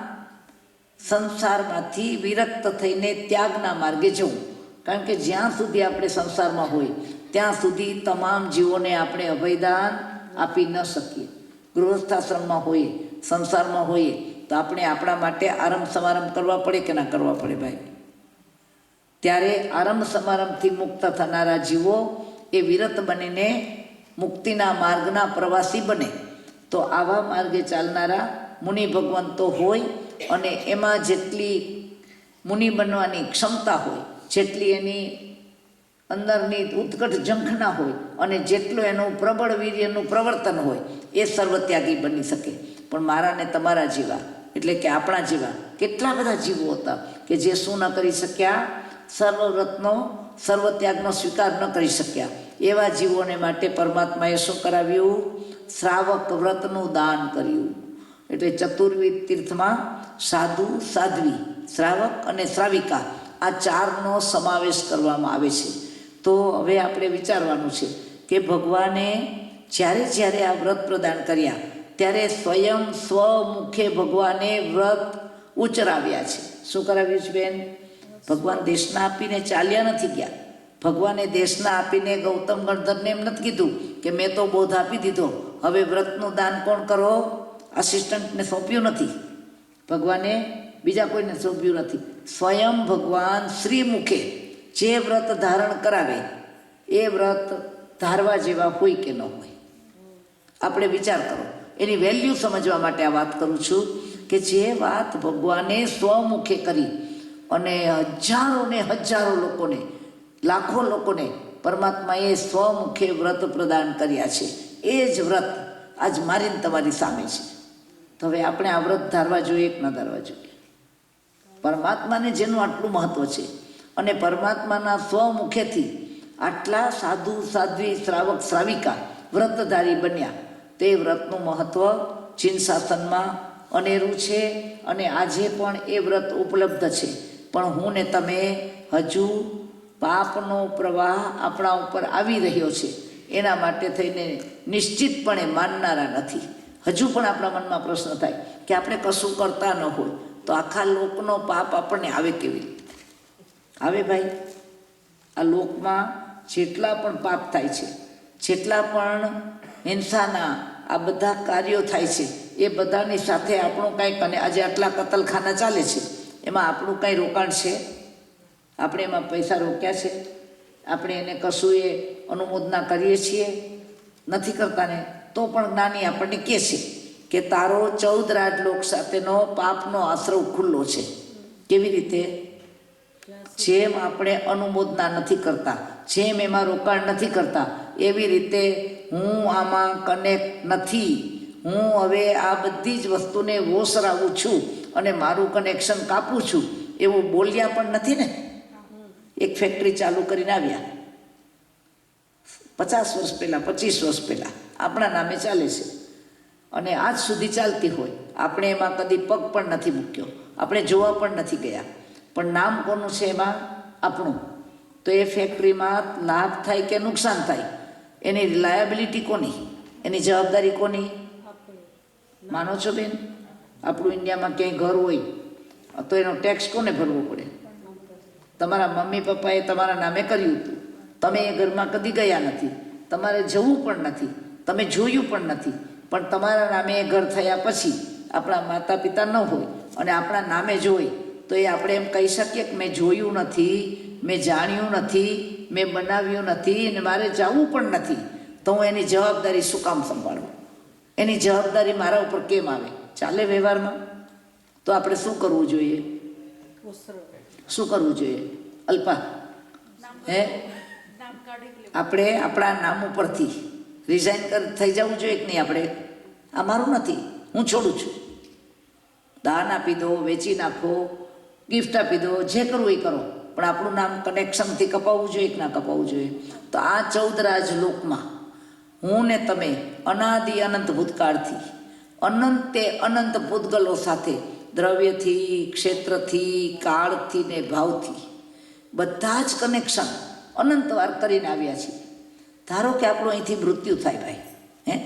સંસારમાંથી વિરક્ત થઈને ત્યાગના માર્ગે જવું. કારણ કે જ્યાં સુધી આપણે સંસારમાં હોય ત્યાં સુધી તમામ જીવોને આપણે અભયદાન આપી ન શકીએ. ગૃહસ્થાશ્રમમાં હોઈએ, સંસારમાં હોઈએ તો આપણે આપણા માટે આરંભ સમારંભ કરવા પડે કે ના કરવા પડે ભાઈ? ત્યારે આરંભ સમારંભથી મુક્ત થનારા જીવો એ વિરત બનીને મુક્તિના માર્ગના પ્રવાસી બને. તો આવા માર્ગે ચાલનારા મુનિ ભગવંતો હોય અને એમાં જેટલી મુનિ બનવાની ક્ષમતા હોય, જેટલી એની અંદરની ઉત્કટ ઝંખના હોય અને જેટલું એનું પ્રબળ વીર્યનું પ્રવર્તન હોય એ સર્વત્યાગી બની શકે. પણ મારા ને તમારા જેવા એટલે કે આપણા જેવા કેટલા બધા જીવો હતા કે જે શું ન કરી શક્યા? સર્વવ્રતનો, સર્વત્યાગનો સ્વીકાર ન કરી શક્યા. એવા જીવોને માટે પરમાત્માએ શું કરાવ્યું? શ્રાવક વ્રતનું દાન કર્યું. એટલે ચતુર્વિધ તીર્થમાં સાધુ, સાધ્વી, શ્રાવક અને શ્રાવિકા આ 4નો સમાવેશ કરવામાં આવે છે. તો હવે આપણે વિચારવાનું છે કે ભગવાને જ્યારે આ વ્રત પ્રદાન કર્યા ત્યારે સ્વયં સ્વમુખે ભગવાને વ્રત ઉચ્ચરાવ્યા છે. શું કરાવ્યું છે બેન? ભગવાન દેશના આપીને ચાલ્યા નથી ગયા. ભગવાને દેશના આપીને ગૌતમ ગણધરને એમ નથી કીધું કે મેં તો બોધ આપી દીધો, હવે વ્રતનું દાન કોણ કરો? આસિસ્ટન્ટને સોંપ્યું નથી. ભગવાને બીજા કોઈને સોંપ્યું નથી. સ્વયં ભગવાન શ્રીમુખે જે વ્રત ધારણ કરાવે એ વ્રત ધારવા જેવા હોય કે ન હોય? આપણે વિચાર કરો. એની વેલ્યુ સમજવા માટે આ વાત કરું છું કે જે વાત ભગવાને સ્વમુખે કરી અને હજારો લોકોને, લાખો લોકોને પરમાત્માએ સ્વમુખે વ્રત પ્રદાન કર્યા છે. એ જ વ્રત આજ મારીને તમારી સામે છે. તો હવે આપણે આ વ્રત ધારવા જોઈએ કે ન ધારવા જોઈએ? પરમાત્માને જેનું આટલું મહત્ત્વ છે અને પરમાત્માના સ્વમુખેથી આટલા સાધુ, સાધ્વી, શ્રાવક, શ્રાવિકા વ્રતધારી બન્યા, તે વ્રતનું મહત્ત્વ જીન શાસનમાં અનેરું છે અને આજે પણ એ વ્રત ઉપલબ્ધ છે. પણ હું ને તમે હજુ પાપનો પ્રવાહ આપણા ઉપર આવી રહ્યો છે એના માટે થઈને નિશ્ચિતપણે માનનારા નથી. હજુ પણ આપણા મનમાં પ્રશ્ન થાય કે આપણે કશું કરતા ન હોય તો આખા લોકનો પાપ આપણને આવે કેવી રીતે આવે? ભાઈ, આ લોકમાં જેટલા પણ પાપ થાય છે, જેટલા પણ હિંસાના આ બધા કાર્યો થાય છે, એ બધાની સાથે આપણું કાંઈક, અને આજે આટલા કતલખાના ચાલે છે એમાં આપણું કાંઈ રોકાણ છે? આપણે એમાં પૈસા રોક્યા છે? આપણે એને કશું એ અનુમોદના કરીએ છીએ? નથી કરતા ને. તો પણ જ્ઞાની આપણને કહે છે કે તારો 14 રાજલોક સાથેનો પાપનો આશ્રવ ખુલ્લો છે. કેવી રીતે? જેમ આપણે અનુમોદના નથી કરતા, જેમ એમાં રોકાણ નથી કરતા, એવી રીતે હું આમાં કનેક્ટ નથી. હું હવે આ બધી જ વસ્તુને વોસરાવું છું અને મારું કનેક્શન કાપું છું એવું બોલ્યા પણ નથી ને. એક ફેક્ટરી ચાલુ કરીને આવ્યા 50 વર્ષ પહેલાં, 25 વર્ષ પહેલાં, આપણા નામે ચાલે છે અને આજ સુધી ચાલતી હોય. આપણે એમાં કદી પગ પણ નથી મૂક્યો, આપણે જોવા પણ નથી ગયા, પણ નામ કોનું છે એમાં? આપણું. તો એ ફેક્ટરીમાં લાભ થાય કે નુકસાન થાય, એની લાયબિલિટી કોની? એની જવાબદારી કોની? માનો છો બેન? આપણું ઇન્ડિયામાં ક્યાંય ઘર હોય તો એનો ટેક્સ કોને ભરવો પડે? તમારા મમ્મી પપ્પાએ તમારા નામે કર્યું હતું, તમે એ ઘરમાં કદી ગયા નથી, તમારે જવું પણ નથી, તમે જોયું પણ નથી, પણ તમારા નામે એ ઘર થયા પછી આપણા માતા પિતા ન હોય અને આપણા નામે જોઈ તો એ આપણે એમ કહી શકીએ કે મેં જોયું નથી, મેં જાણ્યું નથી, મેં બનાવ્યું નથી અને મારે જવું પણ નથી, તો હું એની જવાબદારી શું કામ સંભાળું? એની જવાબદારી મારા ઉપર કેમ આવે? ચાલે વ્યવહારમાં? તો આપણે શું કરવું જોઈએ? શું કરવું જોઈએ? અલ્પા, આપણે આપણા નામ ઉપરથી રિઝાઇન થઈ જવું જોઈએ કે નહીં? આપણે આ મારું નથી, હું છોડું છું. દાન આપી દો, વેચી નાખો, ગિફ્ટ આપી દો, જે કરવું એ કરો, પણ આપણું નામ કનેક્શનથી કપાવવું જોઈએ કે ના કપાવવું જોઈએ? તો આ 14 રાજલોકમાં હું ને તમે અનાદિ અનંત ભૂતકાળથી અનંતે અનંત ભૂતગલો સાથે દ્રવ્યથી, ક્ષેત્રથી, કાળથી ને ભાવથી બધા જ કનેક્શન અનંતવાર કરીને આવ્યા છીએ. ધારો કે આપણું અહીંથી મૃત્યુ થાય ભાઈ,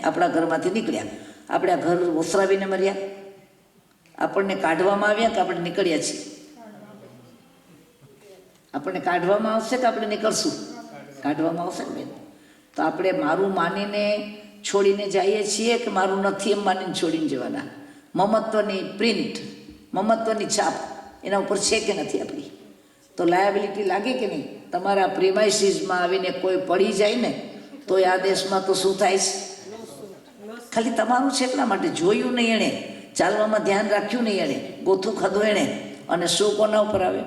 આપણા ઘરમાંથી નીકળ્યા, આપણે આ ઘર ઓસરાવીને મર્યા, આપણને કાઢવામાં આવ્યા કે આપણે નીકળ્યા છીએ? આપણને કાઢવામાં આવશે કે આપણે નીકળશું? કાઢવામાં આવશે ને બેન. તો આપણે મારું માનીને છોડીને જઈએ છીએ કે મારું નથી એમ માનીને છોડીને જવાના? મમત્વની પ્રિન્ટ, મમત્વની છાપ એના ઉપર છે કે નથી આપણી? તો લાયબિલિટી લાગે કે નહીં? તમારા પ્રિમાઇસીસમાં આવીને કોઈ પડી જાય ને તો આ દેશમાં તો શું થાય છે? ખાલી તમારું છે એટલા માટે જોયું નહીં એણે, ચાલવામાં ધ્યાન રાખ્યું નહીં એણે, ગોથું ખાધું એણે, અને શું કોના ઉપર આવે?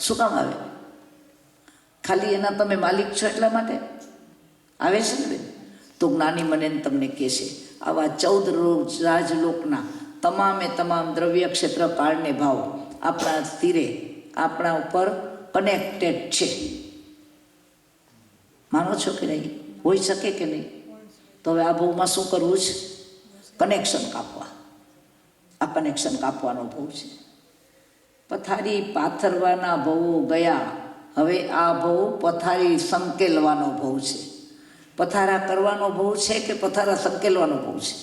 શું કામ આવે? ખાલી એના તમે માલિક છો એટલા માટે આવે છે ને બેન. તો જ્ઞાની મને તમને કહે છે આવા 14 રાજલોકના તમામે તમામ દ્રવ્ય, ક્ષેત્ર, કાળ ને ભાવ આપણા સ્થિરે આપણા ઉપર કનેક્ટેડ છે. માનો છો કે નહીં? હોઈ શકે કે નહીં? તો હવે આ ભાવમાં શું કરવું છે? કનેક્શન કાપવા. આ કનેક્શન કાપવાનો ભાવ છે. પથારી પાથરવાના ભાવો ગયા, હવે આ ભાવ પથારી સંકેલવાનો ભાવ છે. પથારા કરવાનો ભાવ છે કે પથારા સંકેલવાનો ભાવ છે?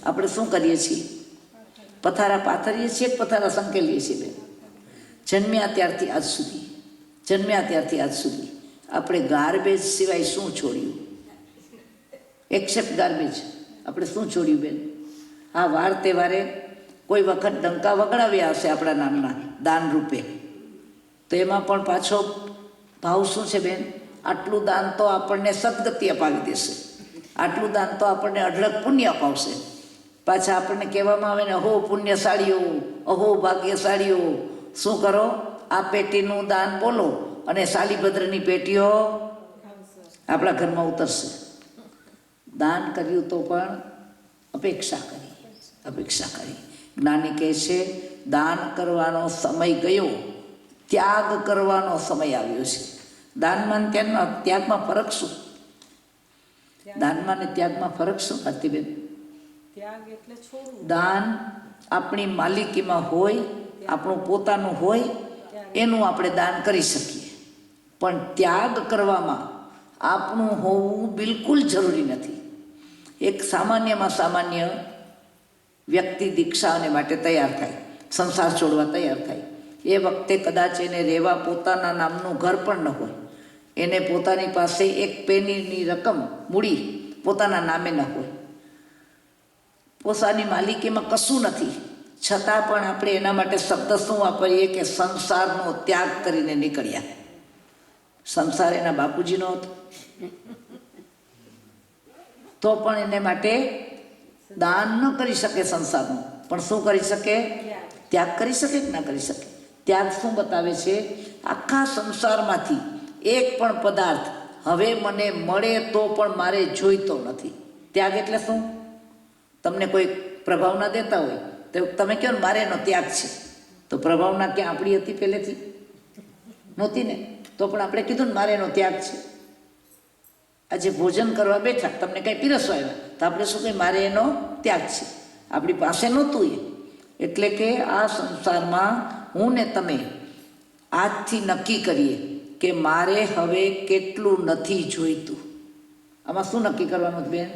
આપણે શું કરીએ છીએ? પથારા પાથરીએ છીએ કે પથારા સંકેલીએ છીએ બેન? જન્મ્યા ત્યારથી આજ સુધી આપણે ગાર્બેજ સિવાય શું છોડ્યું? એક્સેપ્ટ ગાર્બેજ આપણે શું છોડ્યું બેન? આ વાર તહેવારે કોઈ વખત ડંકા વગડાવ્યા હશે આપણા નામના દાન રૂપે, તો એમાં પણ પાછો ભાવ શું છે બેન? આટલું દાન તો આપણને સદગતિ અપાવી દેશે, આટલું દાન તો આપણને અઢળક પુણ્ય અપાવશે. પાછા આપણને કહેવામાં આવે ને, અહો પુણ્યશાળીઓ, અહો ભાગ્યશાળીઓ, શું કરો? આ પેટીનું દાન બોલો અને શાલીભદ્રની પેટીઓ આપણા ઘરમાં ઉતરશે. દાન કર્યું તો પણ અપેક્ષા કરી. જ્ઞાની કહે છે દાન કરવાનો સમય ગયો, ત્યાગ કરવાનો સમય આવ્યો છે. દાનમાં ત્યાગમાં ફરક શું? દાનમાં ને ત્યાગમાં ફરક શું ભારતીબેન? દાન આપણી માલિકીમાં હોય, આપણું પોતાનું હોય, એનું આપણે દાન કરી શકીએ. પણ ત્યાગ કરવામાં આપણું હોવું બિલકુલ જરૂરી નથી. એક સામાન્યમાં સામાન્ય વ્યક્તિ દીક્ષાને માટે તૈયાર થાય, સંસાર છોડવા તૈયાર થાય. એ વખતે કદાચ એને રહેવા પોતાના નામનું ઘર પણ ન હોય, એને પોતાની પાસે એક પેનીની રકમ મૂડી પોતાના નામે ન હોય, પોતાની માલિકીમાં કશું નથી, છતાં પણ આપણે એના માટે શબ્દ શું વાપરીએ કે સંસારનો ત્યાગ કરીને નીકળ્યા. સંસાર એના બાપુજીનો હતો તો પણ એને માટે દાન ન કરી શકે સંસારનું, પણ શું કરી શકે? ત્યાગ કરી શકે કે ના કરી શકે? ત્યાગ શું બતાવે છે? આખા સંસારમાંથી એક પણ પદાર્થ હવે મને મળે તો પણ મારે જોઈતો નથી. ત્યાગ એટલે શું? તમને કોઈ પ્રભાવના દેતા હોય તો તમે કહો ને મારે એનો ત્યાગ છે, તો પ્રભાવના ક્યાં આપણી હતી? પહેલેથી નહોતી ને. તો પણ આપણે કીધું ને મારે એનો ત્યાગ છે. આજે ભોજન કરવા બેઠા, તમને કંઈ પીરસવા આવ્યા તો આપણે શું કહીએ? મારે એનો ત્યાગ છે. આપણી પાસે નહોતું એ. એટલે કે આ સંસારમાં હું ને તમે આજથી નક્કી કરીએ કે મારે હવે કેટલું નથી જોઈતું. આમાં શું નક્કી કરવાનું બેન?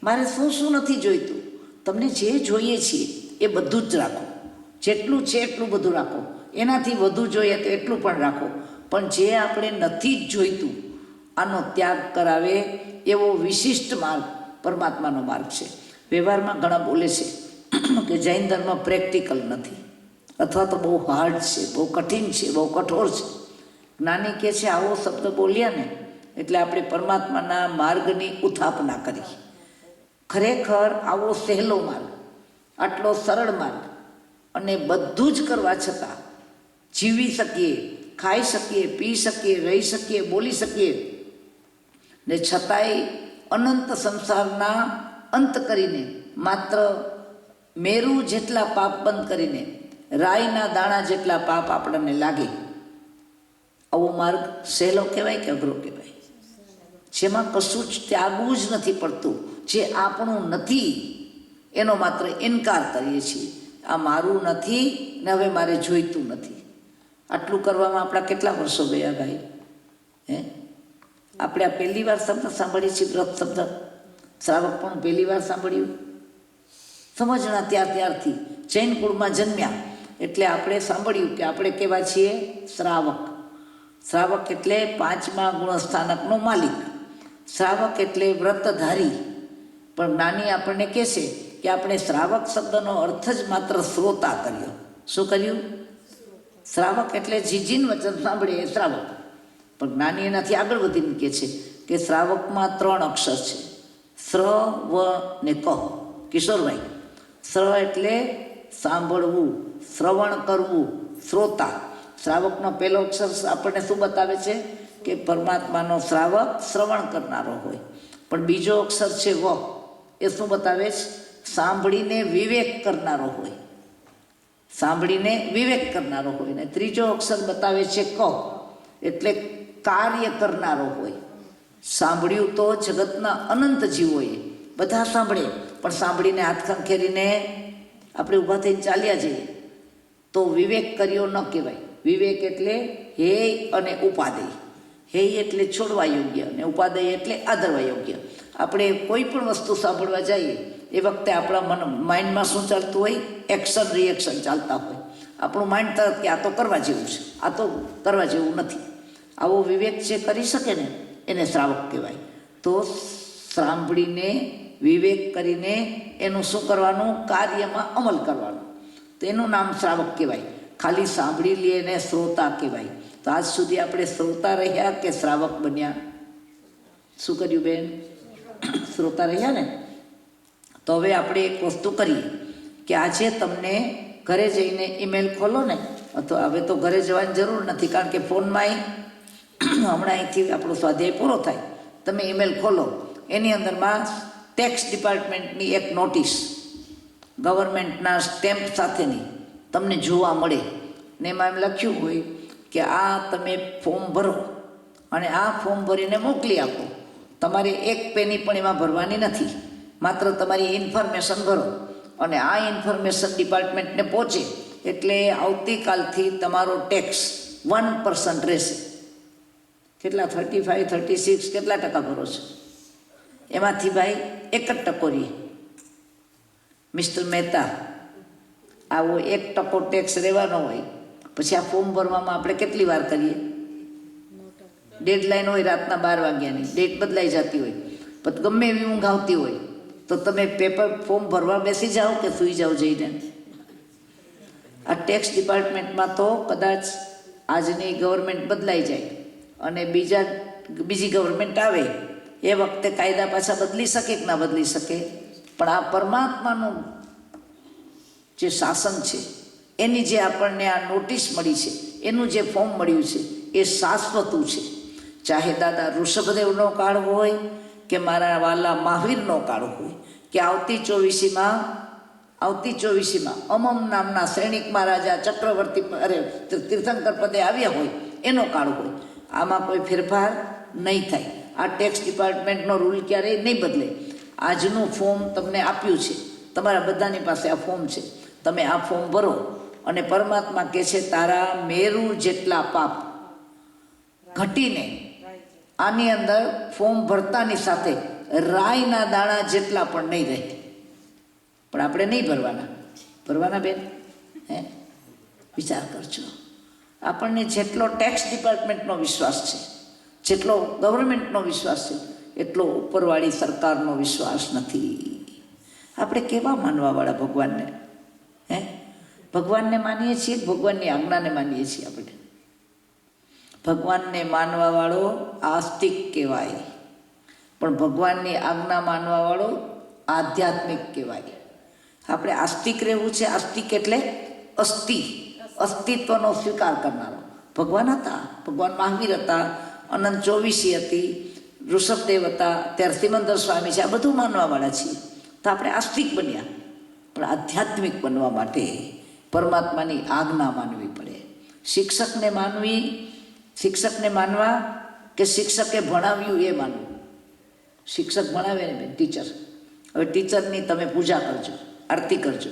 મારે શું શું નથી જોઈતું? તમને જે જોઈએ છીએ એ બધું જ રાખો, જેટલું છે એટલું બધું રાખો, એનાથી વધુ જોઈએ તો એટલું પણ રાખો, પણ જે આપણે નથી જ જોઈતું આનો ત્યાગ કરાવે એવો વિશિષ્ટ માર્ગ પરમાત્માનો માર્ગ છે. વ્યવહારમાં ઘણા બોલે છે કે જૈન ધર્મ પ્રેક્ટિકલ નથી, અથવા તો બહુ હાર્ડ છે, બહુ કઠિન છે, બહુ કઠોર છે. જ્ઞાની કહે છે આવો શબ્દ બોલ્યા ને એટલે આપણે પરમાત્માના માર્ગની ઉથાપના કરી. ખરેખર આવો સહેલો માર્ગ, આટલો સરળ માર્ગ, અને બધું જ કરવા છતાં જીવી શકીએ, ખાઈ શકીએ, પી શકીએ, રહી શકીએ, બોલી શકીએ, ને છતાંય અનંત સંસારના અંત કરીને માત્ર મેરુ જેટલા પાપ બંધ કરીને રાઈના દાણા જેટલા પાપ આપણને લાગે, આવો માર્ગ સહેલો કહેવાય કે અઘરો કહેવાય? જેમાં કશું જ ત્યાગવું જ નથી પડતું, જે આપણું નથી એનો માત્ર ઇનકાર કરીએ છીએ. આ મારું નથી ને હવે મારે જોઈતું નથી. આટલું કરવામાં આપણા કેટલા વર્ષો ગયા ભાઈ? આપણે આ પહેલી વાર શબ્દ સાંભળીએ છીએ, વ્રત શબ્દ. શ્રાવક પણ પહેલી વાર સાંભળ્યું. સમજણા ત્યારથી જૈન કુળમાં જન્મ્યા એટલે આપણે સાંભળ્યું કે આપણે કેવા છીએ? શ્રાવક. શ્રાવક એટલે 5મા ગુણસ્થાનકનો માલિક. શ્રાવક એટલે વ્રતધારી. પણ જ્ઞાની આપણને કહેશે કે આપણે શ્રાવક શબ્દનો અર્થ જ માત્ર શ્રોતા કર્યો. શું કર્યું? શ્રાવક એટલે જીજીન વચન સાંભળે એ શ્રાવક. પણ જ્ઞાની એનાથી આગળ વધીને કહે છે કે શ્રાવકમાં 3 અક્ષર છે, શ્ર, વ ને ક. કિશોરભાઈ, શ્ર એટલે સાંભળવું, શ્રવણ કરવું, શ્રોતા. શ્રાવકનો પહેલો અક્ષર આપણને શું બતાવે છે? કે પરમાત્માનો શ્રાવક શ્રવણ કરનારો હોય. પણ બીજો અક્ષર છે વ, એ શું બતાવે છે? સાંભળીને વિવેક કરનારો હોય. સાંભળીને વિવેક કરનારો હોય. ને ત્રીજો અક્ષર બતાવે છે ક, એટલે કાર્ય કરનારો હોય. સાંભળ્યું તો જગતના અનંત જીવોએ બધા સાંભળે, પણ સાંભળીને હાથ ખંખેરીને આપણે ઊભા થઈને ચાલ્યા જઈએ તો વિવેક કર્યો ન કહેવાય. વિવેક એટલે હેય અને ઉપાદેય. હેય એટલે છોડવા યોગ્ય અને ઉપાદેય એટલે આદરવા યોગ્ય. આપણે કોઈ પણ વસ્તુ સાંભળવા જઈએ એ વખતે આપણા માઇન્ડમાં શું ચાલતું હોય? એક્શન રિએક્શન ચાલતા હોય. આપણું માઇન્ડ તરત કે આ તો કરવા જેવું છે, આ તો કરવા જેવું નથી. આવો વિવેક જે કરી શકે ને એને શ્રાવક કહેવાય. તો સાંભળીને વિવેક કરીને એનું શું કરવાનું? કાર્યમાં અમલ કરવાનો. તો એનું નામ શ્રાવક કહેવાય. ખાલી સાંભળી લે એને શ્રોતા કહેવાય. તો આજ સુધી આપણે શ્રોતા રહ્યા કે શ્રાવક બન્યા? શું કર્યું બેન? શ્રોતા રહ્યા ને. તો હવે આપણે એક વસ્તુ કરીએ કે આજે તમને ઘરે જઈને ઈમેલ ખોલો ને, અથવા હવે તો ઘરે જવાની જરૂર નથી, કારણ કે ફોનમાં હમણાં અહીંથી આપણો સ્વાધ્યાય પૂરો થાય, તમે ઈમેલ ખોલો, એની અંદરમાં ટેક્સ ડિપાર્ટમેન્ટની એક નોટિસ ગવર્મેન્ટના સ્ટેમ્પ સાથેની તમને જોવા મળે. ને એમાં એમ લખ્યું હોય કે આ તમે ફોર્મ ભરો અને આ ફોર્મ ભરીને મોકલી આપો. તમારે એક પેની પણ એમાં ભરવાની નથી, માત્ર તમારી ઇન્ફોર્મેશન ભરો અને આ ઇન્ફોર્મેશન ડિપાર્ટમેન્ટને પહોંચે એટલે આવતીકાલથી તમારો ટેક્સ 1% રહેશે. કેટલા 35, 36 કેટલા ટકા ભરો છો? એમાંથી ભાઈ 1% રહીએ. મિસ્ટર મહેતા, આવો 1% ટેક્સ રહેવાનો હોય, પછી આ ફોર્મ ભરવામાં આપણે કેટલી વાર કરીએ? ડેડલાઇન હોય રાતના 12 વાગ્યાની, ડેટ બદલાઈ જતી હોય, પણ ગમે એવી ઊંઘ આવતી હોય તો તમે ફોર્મ ભરવા બેસી જાઓ કે સૂઈ જાઓ જઈને? આ ટેક્સ ડિપાર્ટમેન્ટમાં તો કદાચ આજની ગવર્મેન્ટ બદલાઈ જાય અને બીજી ગવર્મેન્ટ આવે એ વખતે કાયદા પાછા બદલી શકે કે ના બદલી શકે, પણ આ પરમાત્માનું જે શાસન છે, એની જે આપણને આ નોટિસ મળી છે, એનું જે ફોર્મ મળ્યું છે એ શાશ્વતું છે. ચાહે દાદા ઋષભદેવનો કાળ હોય કે મારા વાલા મહાવીરનો કાળ હોય કે આવતી ચોવીસીમાં અમમ નામના સૈનિક મહારાજા ચક્રવર્તી તીર્થંકર પદે આવ્યા હોય એનો કાળ હોય, આમાં કોઈ ફેરફાર નહીં થાય. આ ટેક્સ ડિપાર્ટમેન્ટનો રૂલ ક્યારેય નહીં બદલે. આજનું ફોર્મ તમને આપ્યું છે, તમારા બધાની પાસે આ ફોર્મ છે, તમે આ ફોર્મ ભરો અને પરમાત્મા કહે છે તારા મેરુ જેટલા પાપ ઘટીને આની અંદર ફોર્મ ભરતાની સાથે રાઈના દાણા જેટલા પણ નહીં રહે. પણ આપણે નહીં ભરવાના બેન, વિચાર કરજો. આપણને જેટલો ટેક્સ ડિપાર્ટમેન્ટનો વિશ્વાસ છે, જેટલો ગવર્મેન્ટનો વિશ્વાસ છે, એટલો ઉપરવાળી સરકારનો વિશ્વાસ નથી. આપણે કેવા માનવાવાળા ભગવાનને? ભગવાનને માનીએ છીએ, ભગવાનની આજ્ઞાને માનીએ છીએ. આપણે ભગવાનને માનવાવાળો આસ્તિક કહેવાય, પણ ભગવાનની આજ્ઞા માનવાવાળો આધ્યાત્મિક કહેવાય. આપણે આસ્તિક રહેવું છે. આસ્તિક એટલે અસ્તિત્વનો સ્વીકાર કરનારો. ભગવાન હતા, ભગવાન મહાવીર હતા, અનંત 24 હતી, ઋષભદેવ હતા, ત્યારે સિમંદર સ્વામી છે, આ બધું માનવાવાળા છીએ. તો આપણે આસ્તિક બન્યા, પણ આધ્યાત્મિક બનવા માટે પરમાત્માની આજ્ઞા માનવી પડે. શિક્ષકને માનવા કે શિક્ષકે ભણાવ્યું એ માનવું? શિક્ષક ભણાવે ને બેન, ટીચર. હવે ટીચરની તમે પૂજા કરજો, આરતી કરજો,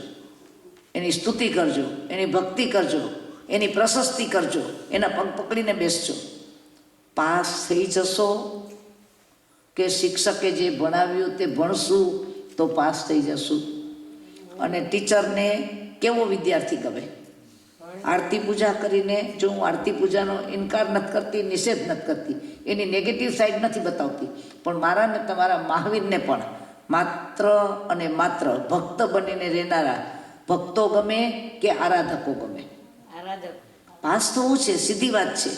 એની સ્તુતિ કરજો, એની ભક્તિ કરજો, એની પ્રશસ્તિ કરજો, એના પગ પકડીને બેસજો. પાસ થઈ જશો કે શિક્ષકે જે ભણાવ્યું તે ભણશું તો પાસ થઈ જશું? અને ટીચરને કેવો વિદ્યાર્થી ગમે? આરતી પૂજા કરીને, જો હું આરતી પૂજાનો ઇનકાર નથી કરતી, નિષેધ નથી કરતી, એની નેગેટિવ સાઈડ નથી બતાવતી, પણ મારા ને તમારા મહાવીરને પણ માત્ર અને માત્ર ભક્ત બનીને રહેનારા ભક્તો ગમે કે આરાધકો ગમે? પાસ થવું છે, સીધી વાત છે.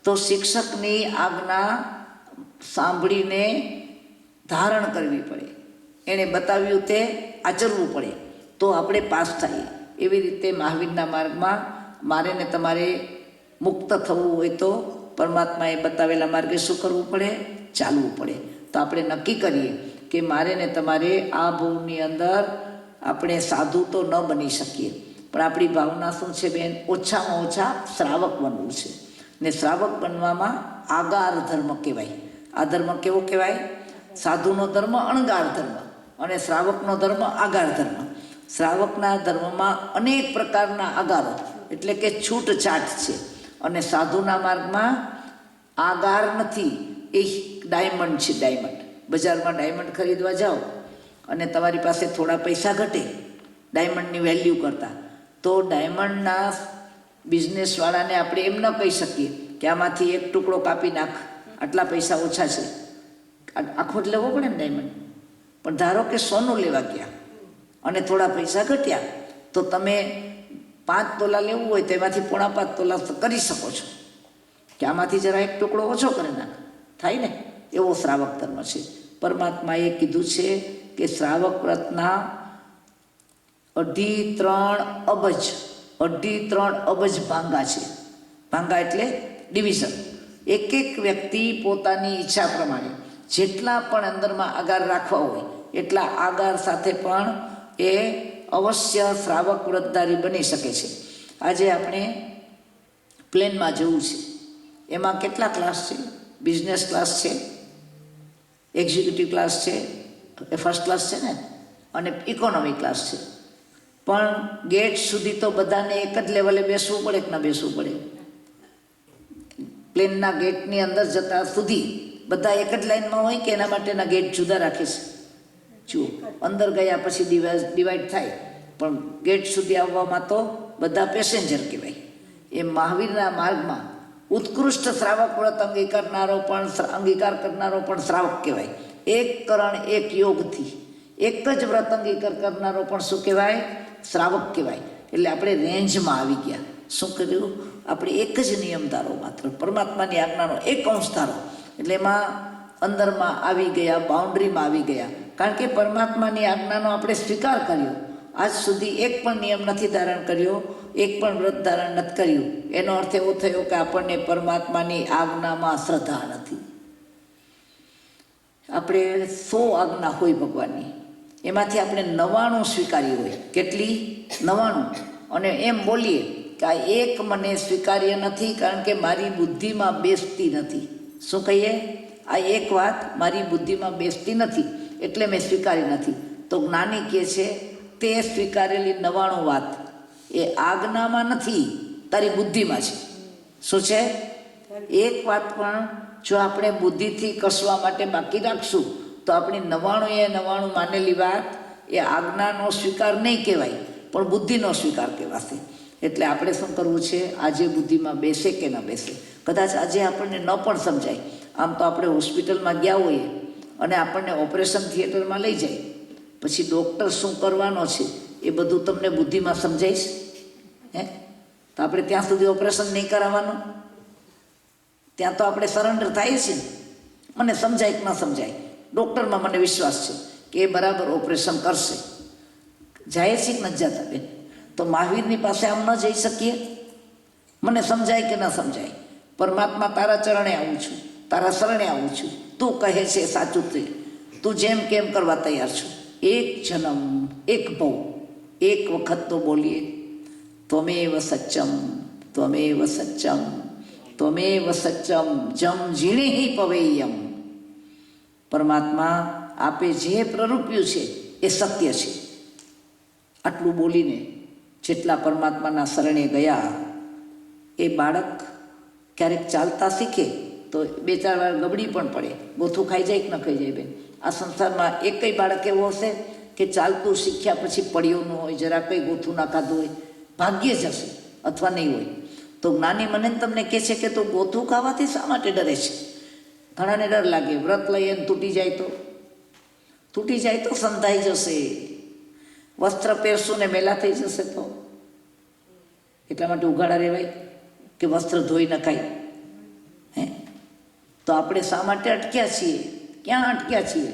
તો શિક્ષકની આજ્ઞા સાંભળીને ધારણ કરવી પડે, એણે બતાવ્યું તે આચરવું પડે, તો આપણે પાસ થઈએ. એવી રીતે મહાવીરના માર્ગમાં મારે ને તમારે મુક્ત થવું હોય તો પરમાત્માએ બતાવેલા માર્ગે શું કરવું પડે? ચાલવું પડે. તો આપણે નક્કી કરીએ કે મારે ને તમારે આ ભવની અંદર આપણે સાધુ તો ન બની શકીએ, પણ આપણી ભાવના શું છે બેન? ઓછામાં ઓછા શ્રાવક બનવું છે. ને શ્રાવક બનવામાં આગાર ધર્મ કહેવાય. આ ધર્મ કેવો કહેવાય? સાધુનો ધર્મ અણગાર ધર્મ અને શ્રાવકનો ધર્મ આગાર ધર્મ. શ્રાવકના ધર્મમાં અનેક પ્રકારના આગારો એટલે કે છૂટછાટ છે, અને સાધુના માર્ગમાં આગાર નથી, એ ડાયમંડ છે. ડાયમંડ બજારમાં ડાયમંડ ખરીદવા જાઓ અને તમારી પાસે થોડા પૈસા ઘટે ડાયમંડની વેલ્યુ કરતાં, તો ડાયમંડના બિઝનેસવાળાને આપણે એમ ન કહી શકીએ કે આમાંથી એક ટુકડો કાપી નાખ, આટલા પૈસા ઓછા છે. આખો જ લેવો પડે ને ડાયમંડ. પણ ધારો કે સોનું લેવા ગયા અને થોડા પૈસા ઘટ્યા, તો તમે 5 તોલા લેવું હોય તો એમાંથી 5.5 તોલા કરી શકો છો, કે આમાંથી જરા એક ટુકડો ઓછો કરી નાખ, થાય ને? એવો શ્રાવક ધર્મ છે. પરમાત્માએ કીધું છે કે શ્રાવક વ્રતના 2.5-3 અબજ ભાંગા છે. ભાંગા એટલે ડિવિઝન. એક વ્યક્તિ પોતાની ઈચ્છા પ્રમાણે જેટલા પણ અંદરમાં આગાર રાખવા હોય એટલા આગાર સાથે પણ એ અવશ્ય શ્રાવક વ્રતધારી બની શકે છે. આજે આપણે પ્લેનમાં જવું છે, એમાં કેટલા ક્લાસ છે? બિઝનેસ ક્લાસ છે, એક્ઝિક્યુટિવ ક્લાસ છે, એ ફર્સ્ટ ક્લાસ છે ને, અને ઇકોનોમી ક્લાસ છે. પણ ગેટ સુધી તો બધાને એક જ લેવલે બેસવું પડે કે ના બેસવું પડે? પ્લેનના ગેટની અંદર જતા સુધી બધા એક જ લાઈનમાં હોય કે એના માટેના ગેટ જુદા રાખે છે? જુઓ, અંદર ગયા પછી ડિવાઈડ થાય, પણ ગેટ સુધી આવવામાં તો બધા પેસેન્જર કહેવાય. એ મહાવીરના માર્ગમાં ઉત્કૃષ્ટ શ્રાવક વ્રત અંગીકાર કરનારો પણ શ્રાવક કહેવાય. એક કરણ એક યોગથી એક જ વ્રત અંગીકાર કરનારો પણ શું કહેવાય? શ્રાવક કહેવાય. એટલે આપણે રેન્જમાં આવી ગયા. શું કર્યું? આપણે એક જ નિયમ ધારો, માત્ર પરમાત્માની આજ્ઞાનો એક અંશ ધારો, એટલે એમાં અંદરમાં આવી ગયા, બાઉન્ડ્રીમાં આવી ગયા. કારણ કે પરમાત્માની આજ્ઞાનો આપણે સ્વીકાર કર્યો. આજ સુધી એક પણ નિયમ નથી ધારણ કર્યો, એક પણ વ્રત ધારણ નથી કર્યું. એનો અર્થ એવો થયો કે આપણને પરમાત્માની આજ્ઞામાં શ્રદ્ધા નથી. આપણે 100 આજ્ઞા હોય ભગવાનની, એમાંથી આપણે 99 સ્વીકારી હોય. કેટલી? 99. અને એમ બોલીએ કે આ એક મને સ્વીકાર્ય નથી, કારણ કે મારી બુદ્ધિમાં બેસતી નથી. શું કહીએ? આ એક વાત મારી બુદ્ધિમાં બેસતી નથી, એટલે મેં સ્વીકારી નથી. તો જ્ઞાની કહે છે તે સ્વીકારેલી 99 વાત એ આજ્ઞામાં નથી, તારી બુદ્ધિમાં છે. શું છે? એક વાત પણ જો આપણે બુદ્ધિથી કસવા માટે બાકી રાખશું તો આપણી 99 માનેલી વાત એ આજ્ઞાનો સ્વીકાર નહીં કહેવાય, પણ બુદ્ધિનો સ્વીકાર કહેવાશે. એટલે આપણે શું કરવું છે? આજે બુદ્ધિમાં બેસે કે ન બેસે. કદાચ આજે આપણને ન પણ સમજાય. આમ તો આપણે હોસ્પિટલમાં ગયા હોઈએ અને આપણને ઓપરેશન થિયેટરમાં લઈ જાય, પછી ડૉક્ટર શું કરવાનો છે એ બધું તમને બુદ્ધિમાં સમજાઈશ? તો આપણે ત્યાં સુધી ઓપરેશન નહીં કરાવવાનું? ત્યાં તો આપણે સરેન્ડર થાય છે. મને સમજાય કે ન સમજાય, ડૉક્ટરમાં મને વિશ્વાસ છે કે એ બરાબર ઓપરેશન કરશે. જાય છે કે નથી જતા બેન? તો મહાવીરની પાસે આમ ન જઈ શકીએ? મને સમજાય કે ન સમજાય, પરમાત્મા તારા ચરણે આવું છું, તારા શરણે આવું છું, તું કહે છે સાચું તે, તું જેમ કેમ કરવા તૈયાર છું. એક જન્મ એક ભવ, એક વખત તો બોલીએ ત્વમેવ સચ્ચમ ત્વમેવ સચ્ચમ ત્વમેવ સચ્ચમ જમ ઝીણે પવેયમ. પરમાત્મા આપે જે પ્રરૂપ્યું છે એ સત્ય છે. આટલું બોલીને જેટલા પરમાત્માના શરણે ગયા, એ બાળક ક્યારેક ચાલતા શીખે તો 2-4 વાર ગબડી પણ પડે, ગોથું ખાઈ જાય કે ન ખાઈ જાય બેન? આ સંસારમાં એકય બાળક એવો હશે કે ચાલતું શીખ્યા પછી પડ્યો ન હોય, જરા કંઈ ગોથું ના ખાધું હોય? ભાગ્યે જ હશે, અથવા નહીં હોય. તો જ્ઞાની મને તમને કહે છે કે તું ગોથું ખાવાથી શા માટે ડરે છે? ઘણાને ડર લાગે, વ્રત લઈએ ને તૂટી જાય તો? તૂટી જાય તો સંધાઈ જશે. વસ્ત્ર પહેરશું ને મેલા થઈ જશે તો? એટલા માટે ઉઘાડા રહેવાય કે વસ્ત્ર ધોઈ નખાય? તો આપણે શા માટે અટક્યા છીએ? ક્યાં અટક્યા છીએ?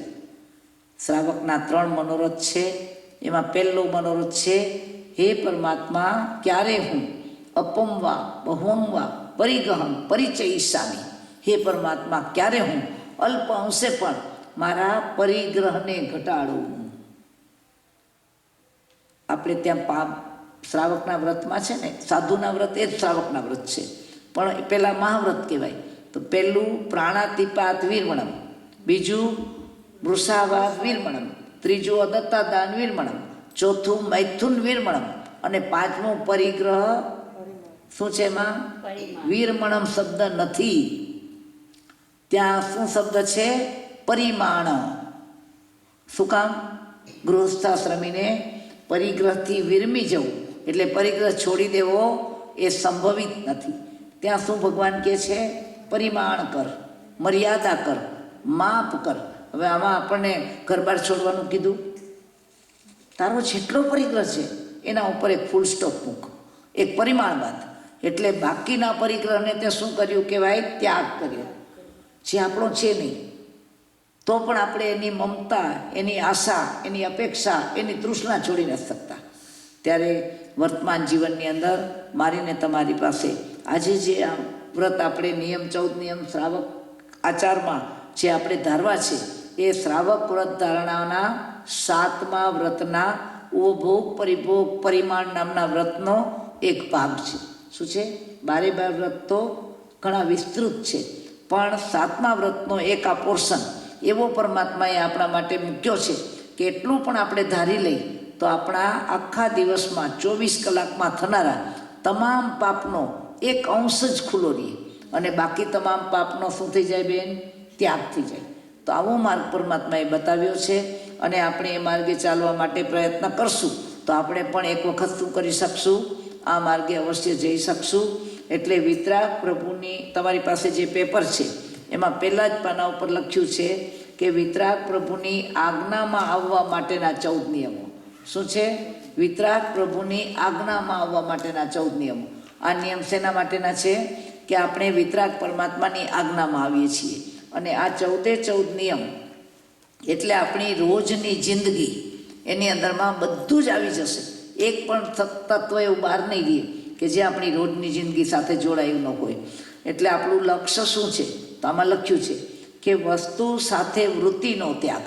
શ્રાવકના 3 મનોરથ છે. એમાં પહેલો મનોરથ છે, હે પરમાત્મા, ક્યારે હું અપમવા બહુમવા પરિગહમ પરિચયિષ્યામિ. હે પરમાત્મા, ક્યારે હું અલ્પ અંશે પણ મારા પરિગ્રહને ઘટાડું. આપણે ત્યાં શ્રાવકના વ્રતમાં છે ને, સાધુના વ્રત એ જ શ્રાવકના વ્રત છે, પણ પહેલાં મહાવ્રત કહેવાય. તો પહેલું પ્રાણાતિપાત વીરમણમ, બીજું વૃષાવાસ વીરમણમ, ત્રીજું અદત્તાદાન વીરમણમ, ચોથું મૈથુન વીરમણમ, અને 5મું પરિગ્રહ. શું છે એમાં? વીરમણમ શબ્દ નથી, ત્યાં શું શબ્દ છે? પરિમાણ. શું કામ? ગૃહસ્થાશ્રમીને પરિગ્રહથી વિરમી જવું, એટલે પરિગ્રહ છોડી દેવો એ સંભવિત નથી. ત્યાં શું ભગવાન કહે છે? પરિમાણ કર, મર્યાદા કર, માપ કર. હવે આમાં આપણને ઘર-બાર છોડવાનું કીધું? તારો જેટલો પરિગ્રહ છે એના ઉપર એક ફૂલ સ્ટોપ મૂક, એક પરિમાણ બાદ. એટલે બાકીના પરિગ્રહને તે શું કર્યું કહેવાય? ત્યાગ કર્યો. જે આપણો છે નહીં, તો પણ આપણે એની મમતા, એની આશા, એની અપેક્ષા, એની તૃષ્ણા છોડી નથી શકતા. ત્યારે વર્તમાન જીવનની અંદર મારીને તમારી પાસે આજે જે આ વ્રત આપણે નિયમ 14 નિયમ શ્રાવક આચારમાં જે આપણે ધારવા છે, એ શ્રાવક વ્રત ધારણાના 7મા વ્રતના ઉપભોગ પરિભોગ પરિમાણ નામના વ્રતનો એક ભાગ છે. શું છે? 12 વ્રત તો ઘણા વિસ્તૃત છે, પણ 7મા વ્રતનો એક આ પોર્શન એવો પરમાત્માએ આપણા માટે મૂક્યો છે કે એટલું પણ આપણે ધારી લઈ તો આપણા આખા દિવસમાં 24 કલાકમાં થનારા તમામ પાપનો એક અંશ જ ખુલ્લો રહે. અને બાકી તમામ પાપનો શું થઈ જાય બેન? ત્યાગ થઈ જાય. તો આવો માર્ગ પરમાત્માએ બતાવ્યો છે અને આપણે એ માર્ગે ચાલવા માટે પ્રયત્ન કરશું તો આપણે પણ એક વખત શું કરી શકશું? આ માર્ગે અવશ્ય જઈ શકશું. એટલે વિતરાગ પ્રભુની, તમારી પાસે જે પેપર છે એમાં પહેલાં જ પાના ઉપર લખ્યું છે કે વિતરાગ પ્રભુની આજ્ઞામાં આવવા માટેના 14 નિયમો. શું છે? વિતરાગ પ્રભુની આજ્ઞામાં આવવા માટેના 14 નિયમો. આ નિયમ શેના માટેના છે? કે આપણે વિતરાગ પરમાત્માની આજ્ઞામાં આવીએ છીએ. અને આ 14 નિયમ એટલે આપણી રોજની જિંદગી, એની અંદરમાં બધું જ આવી જશે. એક પણ તત્વ એવું બહાર નહીં રહે કે જે આપણી રોજની જિંદગી સાથે જોડાયું ન હોય. એટલે આપણું લક્ષ્ય શું છે? તો આમાં લખ્યું છે કે વસ્તુ સાથે વૃત્તિનો ત્યાગ.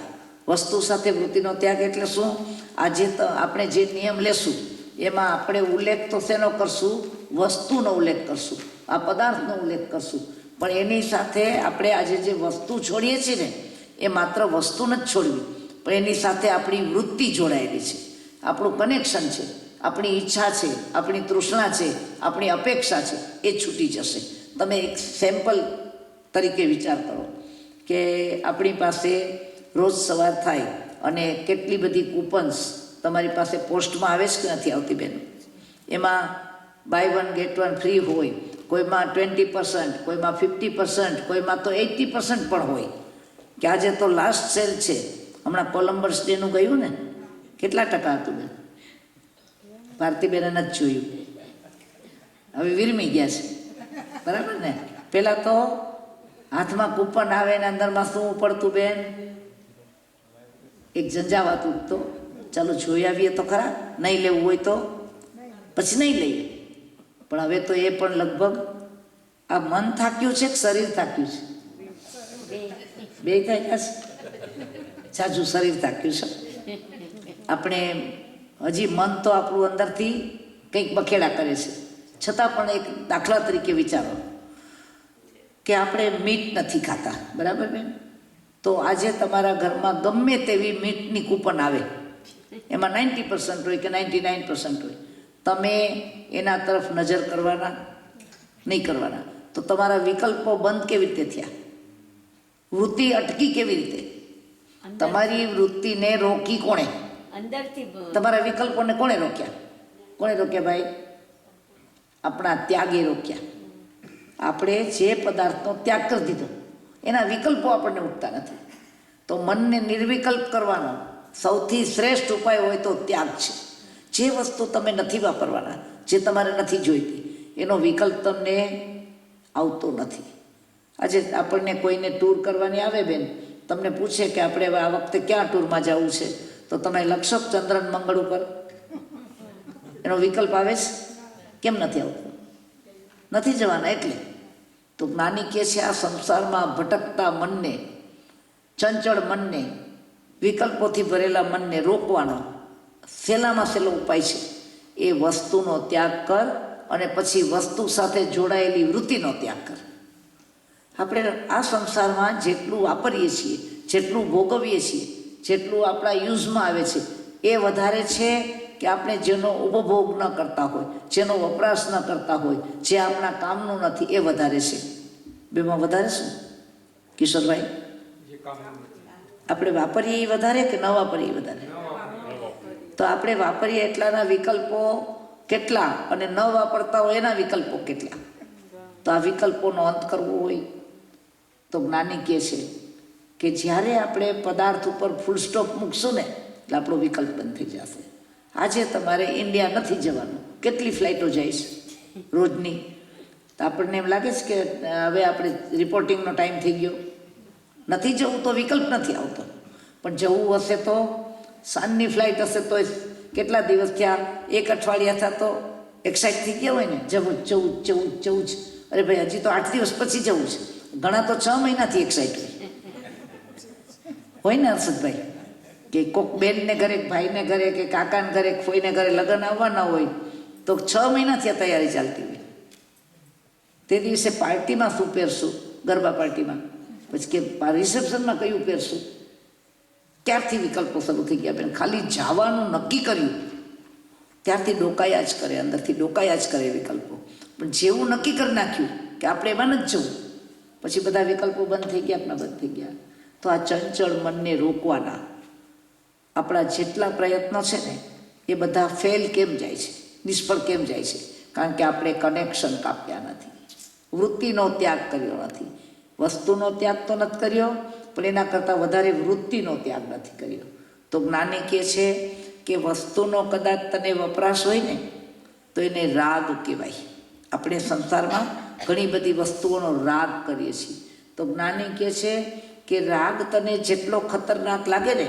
વસ્તુ સાથે વૃત્તિનો ત્યાગ એટલે શું? આજે આપણે જે નિયમ લેશું એમાં આપણે ઉલ્લેખ તો શેનો કરશું? વસ્તુનો ઉલ્લેખ કરશું, આ પદાર્થનો ઉલ્લેખ કરશું. પણ એની સાથે આપણે આજે જે વસ્તુ છોડીએ છીએ ને એ માત્ર વસ્તુ નથી છોડવી, પણ એની સાથે આપણી વૃત્તિ જોડાયેલી છે, આપણું કનેક્શન છે, આપણી ઈચ્છા છે, આપણી તૃષ્ણા છે, આપણી અપેક્ષા છે, એ છૂટી જશે. તમે એક સેમ્પલ તરીકે વિચાર કરો કે આપણી પાસે રોજ સવાર થાય અને કેટલી બધી કૂપન્સ તમારી પાસે પોસ્ટમાં આવે છે કે નથી આવતી બેન? એમાં બાય 1 get 1 ફ્રી હોય, કોઈમાં 20%, કોઈમાં 50%, કોઈમાં તો 80% પણ હોય. કે આજે તો લાસ્ટ સેલ છે, હમણાં કોલમ્બસ ડેનું ગયું ને, કેટલા ટકા હતું બેન? ભારતીબેને નથી જોયું, હવે વિરમી ગયા છે, બરાબર ને? પહેલાં તો હાથમાં કૂપન આવે ને અંદરમાં શું પડતું બેન? એક ઝંઝાવાત ઉઠતો, ચાલો જોઈ આવીએ તો ખરા, નહીં લેવું હોય તો પછી નહીં લઈએ. પણ હવે તો એ પણ લગભગ આ મન થાક્યું છે કે શરીર થાક્યું છે? બે થાય છે. સાચું, શરીર થાક્યું છે. આપણે હજી મન તો આપણું અંદરથી કંઈક બખેડા કરે છે. છતાં પણ એક દાખલા તરીકે વિચારો કે આપણે મીટ નથી ખાતા, બરાબર બેન? તો આજે તમારા ઘરમાં ગમે તેવી મીટની કૂપન આવે, એમાં 90% હોય કે 99% હોય, તમે એના તરફ નજર કરવાના? નહીં કરવાના. તો તમારા વિકલ્પો બંધ કેવી રીતે થયા? વૃત્તિ અટકી કેવી રીતે? તમારી વૃત્તિને રોકી કોણે? અંદરથી. તમારા વિકલ્પોને કોણે રોક્યા? કોણે રોક્યા ભાઈ? આપણા ત્યાગે રોક્યા. આપણે જે પદાર્થનો ત્યાગ કરી દીધો એના વિકલ્પો આપણને ઉઠતા નથી. તો મનને નિર્વિકલ્પ કરવાનો સૌથી શ્રેષ્ઠ ઉપાય હોય તો ત્યાગ છે. જે વસ્તુ તમે નથી વાપરવાના, જે તમારે નથી જોઈતી, એનો વિકલ્પ તમને આવતો નથી. આજે આપણને કોઈને ટૂર કરવાની આવે બેન, તમને પૂછે કે આપણે આ વખતે ક્યાં ટૂરમાં જવું છે, તો તમે લક્ષો ચંદ્રન મંગળ ઉપર, એનો વિકલ્પ આવે છે? કેમ નથી આવતો? નથી જવાના. એટલે તો જ્ઞાની કહે છે આ સંસારમાં ભટકતા મનને, ચંચળ મનને, વિકલ્પોથી ભરેલા મનને રોકવાનો સહેલામાં સહેલો ઉપાય છે એ વસ્તુનો ત્યાગ કર અને પછી વસ્તુ સાથે જોડાયેલી વૃત્તિનો ત્યાગ કર. આપણે આ સંસારમાં જેટલું વાપરીએ છીએ, જેટલું ભોગવીએ છીએ, જેટલું આપણા યુઝમાં આવે છે એ વધારે છે કે આપણે જેનો ઉપભોગ ન કરતા હોય, જેનો વપરાશ ન કરતા હોય, જે આપણા કામનું નથી, એ વધારે છે? બેમાં વધારે શું કિશોરભાઈ? આપણે વાપરીએ એ વધારે કે ન વાપરીએ એ વધારે? તો આપણે વાપરીએ એટલાના વિકલ્પો કેટલા અને ન વાપરતા હોય એના વિકલ્પો કેટલા? તો આ વિકલ્પોનો અંત કરવો હોય તો જ્ઞાની કહે છે કે જ્યારે આપણે પદાર્થ ઉપર ફૂલ સ્ટોપ મૂકશું ને એટલે આપણો વિકલ્પ બંધ થઈ જશે. આજે તમારે ઇન્ડિયા નથી જવાનું, કેટલી ફ્લાઇટો જાય છે રોજની? તો આપણને એમ લાગે છે કે હવે આપણે રિપોર્ટિંગનો ટાઈમ થઈ ગયો, નથી જવું તો વિકલ્પ નથી આવતો. પણ જવું હશે તો સાંજની ફ્લાઇટ હશે તો કેટલા દિવસ થયા, એક અઠવાડિયા થયા તો એક્સાઇટ થઈ ગયા હોય ને, જવું જ. અરે ભાઈ હજી તો 8 દિવસ પછી જવું છે. ઘણા તો 6 મહિનાથી એક્સાઇટ હોય ને હર્ષદભાઈ, કે કોઈક બેનને ઘરે, ભાઈને ઘરે, કે કાકાને ઘરે, ફોઈને ઘરે લગ્ન આવવાના હોય તો 6 મહિનાથી આ તૈયારી ચાલતી હોય. તે દિવસે પાર્ટીમાં શું પહેરશું, ગરબા પાર્ટીમાં, પછી કે રિસેપ્શનમાં કયું પહેરશું, ત્યારથી વિકલ્પો શરૂ થઈ ગયા બેન. ખાલી જવાનું નક્કી કર્યું ત્યારથી ડોકાયા જ કરે, અંદરથી ડોકાયા જ કરે વિકલ્પો. પણ જેવું નક્કી કરી નાખ્યું કે આપણે એમાં નથી જવું. પછી બધા વિકલ્પો બંધ થઈ ગયા, આપણા બંધ થઈ ગયા. તો આ ચંચળ મનને રોકવાના આપણા જેટલા પ્રયત્નો છે ને એ બધા ફેલ કેમ જાય છે, નિષ્ફળ કેમ જાય છે? કારણ કે આપણે કનેક્શન કાપ્યા નથી, વૃત્તિનો ત્યાગ કર્યો નથી. વસ્તુનો ત્યાગ તો નથી કર્યો, પણ એના કરતાં વધારે વૃત્તિનો ત્યાગ નથી કર્યો. તો જ્ઞાની કહે છે કે વસ્તુનો કદાચ તને વપરાશ હોય ને તો એને રાગ કહેવાય. આપણે સંસારમાં ઘણી બધી વસ્તુઓનો રાગ કરીએ છીએ. તો જ્ઞાની કહે છે કે રાગ તને જેટલો ખતરનાક લાગે ને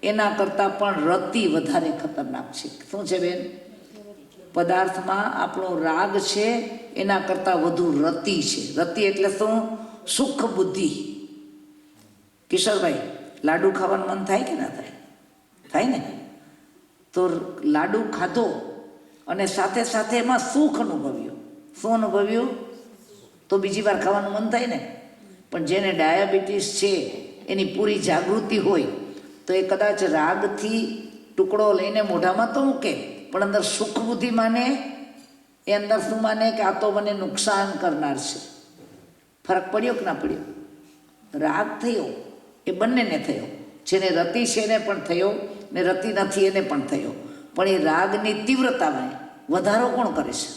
એના કરતાં પણ રતિ વધારે ખતરનાક છે. શું છે બેન? પદાર્થમાં આપણો રાગ છે એના કરતાં વધુ રતિ છે. રતિ એટલે શું? સુખ બુદ્ધિ. કિશોરભાઈ, લાડુ ખાવાનું મન થાય કે ના થાય? થાય ને? તો લાડુ ખાધો અને સાથે સાથે એમાં સુખ અનુભવ્યું. શું અનુભવ્યું? તો બીજી વાર ખાવાનું મન થાય ને. પણ જેને ડાયાબિટીસ છે એની પૂરી જાગૃતિ હોય તો એ કદાચ રાગથી ટુકડો લઈને મોઢામાં તો મૂકે, પણ અંદર સુખ બુદ્ધિ માને. એ અંદર શું માને કે આ તો મને નુકસાન કરનાર છે. ફરક પડ્યો કે ના પડ્યો? રાગ થયો એ બંનેને થયો. જેને રતિ છે એને પણ થયો ને રતિ નથી એને પણ થયો. પણ એ રાગની તીવ્રતામાં વધારો કોણ કરે છે?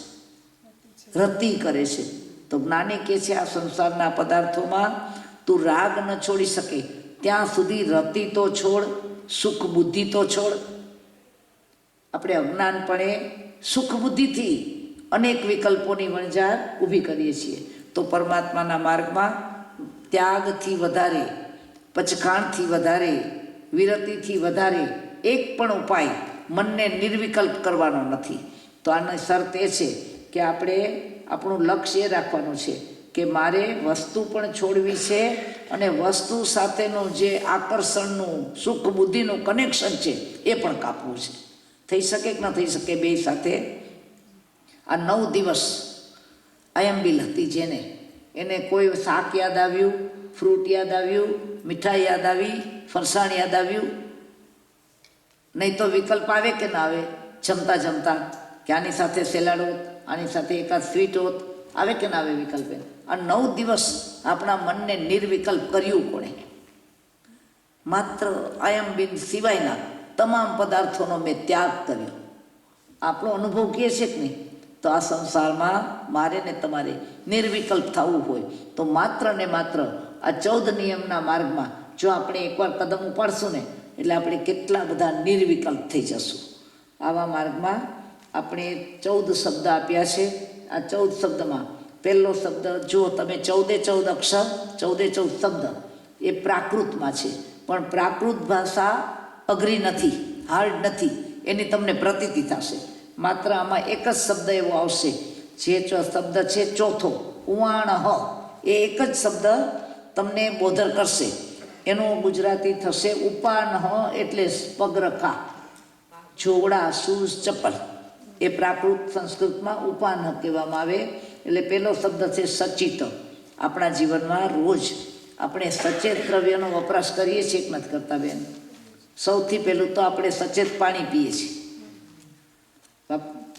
રતિ કરે છે. તો જ્ઞાની કહે છે આ સંસારના પદાર્થોમાં તું રાગ ન છોડી શકે ત્યાં સુધી રતિ તો છોડ, સુખ બુદ્ધિ તો છોડ. આપણે અજ્ઞાનપણે સુખ બુદ્ધિથી અનેક વિકલ્પોની વણઝાર ઊભી કરીએ છીએ. તો પરમાત્માના માર્ગમાં ત્યાગથી વધારે, પચખાણથી વધારે, વિરતિથી વધારે એક પણ ઉપાય મનને નિર્વિકલ્પ કરવાનો નથી. તો આની શરત એ છે કે આપણે આપણું લક્ષ્ય એ રાખવાનું છે કે મારે વસ્તુ પણ છોડવી છે અને વસ્તુ સાથેનું જે આકર્ષણનું સુખ બુદ્ધિનું કનેક્શન છે એ પણ કાપવું છે. થઈ શકે કે ન થઈ શકે બે સાથે? આ 9 દિવસ અયંબિલ હતી, જેને એને કોઈ શાક યાદ આવ્યું, ફ્રૂટ યાદ આવ્યું, મીઠાઈ યાદ આવી, ફરસાણ યાદ આવ્યું? નહીં તો વિકલ્પ આવે કે ના આવે? જમતા જમતા કે આની સાથે સેલાડ હોત, આની સાથે એકાદ સ્વીટ હોત, આવે કે ના આવે વિકલ્પ? આ 9 દિવસ આપણા મનને નિર્વિકલ્પ કર્યું કોણે? માત્ર અયંબિલ સિવાયના તમામ પદાર્થોનો મેં ત્યાગ કર્યો. આપણો અનુભવ કહે છે કે નહીં? તો આ સંસારમાં મારે ને તમારે નિર્વિકલ્પ થવું હોય તો માત્ર ને માત્ર આ 14 નિયમના માર્ગમાં જો આપણે એકવાર કદમ ઉપાડશું ને એટલે આપણે કેટલા બધા નિર્વિકલ્પ થઈ જશું. આવા માર્ગમાં આપણે 14 શબ્દ આપ્યા છે. આ 14 શબ્દમાં પહેલો શબ્દ જો તમે 14 અક્ષર, 14 શબ્દ એ પ્રાકૃતમાં છે. પણ પ્રાકૃત ભાષા અઘરી નથી, હાર્ડ નથી, એની તમને પ્રતીતિ થશે. માત્ર આમાં એક જ શબ્દ એવો આવશે જે શબ્દ છે ચોથો, ઉવાણ હ. એ એક જ શબ્દ તમને બોધર કરશે. એનું ગુજરાતી થશે ઉપાન હ, એટલે પગરખા, જોગડા, શૂઝ, ચપ્પલ. એ પ્રાકૃત સંસ્કૃતમાં ઉપાન કહેવામાં આવે. એટલે પહેલો શબ્દ છે સચિત. આપણા જીવનમાં રોજ આપણે સચેત દ્રવ્યનો વપરાશ કરીએ છીએ કે નથી કરતા બેન? સૌથી પહેલું તો આપણે સચેત પાણી પીએ છીએ.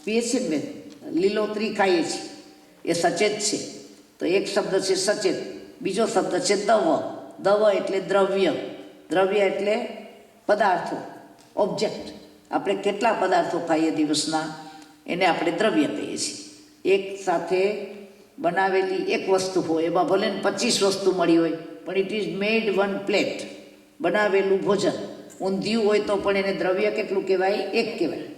પીએ છીએ ને બેન? લીલોતરી ખાઈએ છીએ, એ સચેત છે. તો એક શબ્દ છે સચેત. બીજો શબ્દ છે દવ. દવ એટલે દ્રવ્ય. દ્રવ્ય એટલે પદાર્થો, ઓબ્જેક્ટ. આપણે કેટલા પદાર્થો ખાઈએ દિવસના એને આપણે દ્રવ્ય કહીએ છીએ. એક સાથે બનાવેલી એક વસ્તુ હોય, એમાં ભલે ને 25 વસ્તુ મળી હોય પણ it is made one plate. બનાવેલું ભોજન ઊંધિયું હોય તો પણ એને દ્રવ્ય કેટલું કહેવાય? એક કહેવાય.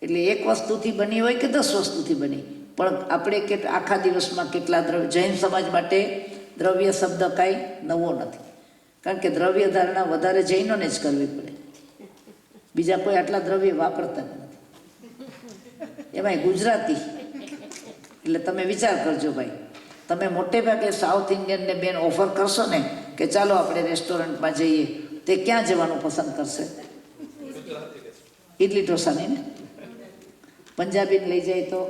એટલે એક વસ્તુથી બની હોય કે 10 વસ્તુથી બની, પણ આપણે આખા દિવસમાં કેટલા દ્રવ્ય. જૈન સમાજ માટે દ્રવ્ય શબ્દ કાંઈ નવો નથી, કારણ કે દ્રવ્ય ધારણા વધારે જૈનોને જ કરવી પડે. બીજા કોઈ આટલા દ્રવ્ય વાપરતા નથી, એમાંય ગુજરાતી. એટલે તમે વિચાર કરજો ભાઈ, તમે મોટે ભાગે સાઉથ ઇન્ડિયનને બેન ઓફર કરશો ને કે ચાલો આપણે રેસ્ટોરન્ટમાં જઈએ, તે ક્યાં જવાનું પસંદ કરશે? ઇડલી ઢોસાની ને. પંજાબીને લઈ જાય તો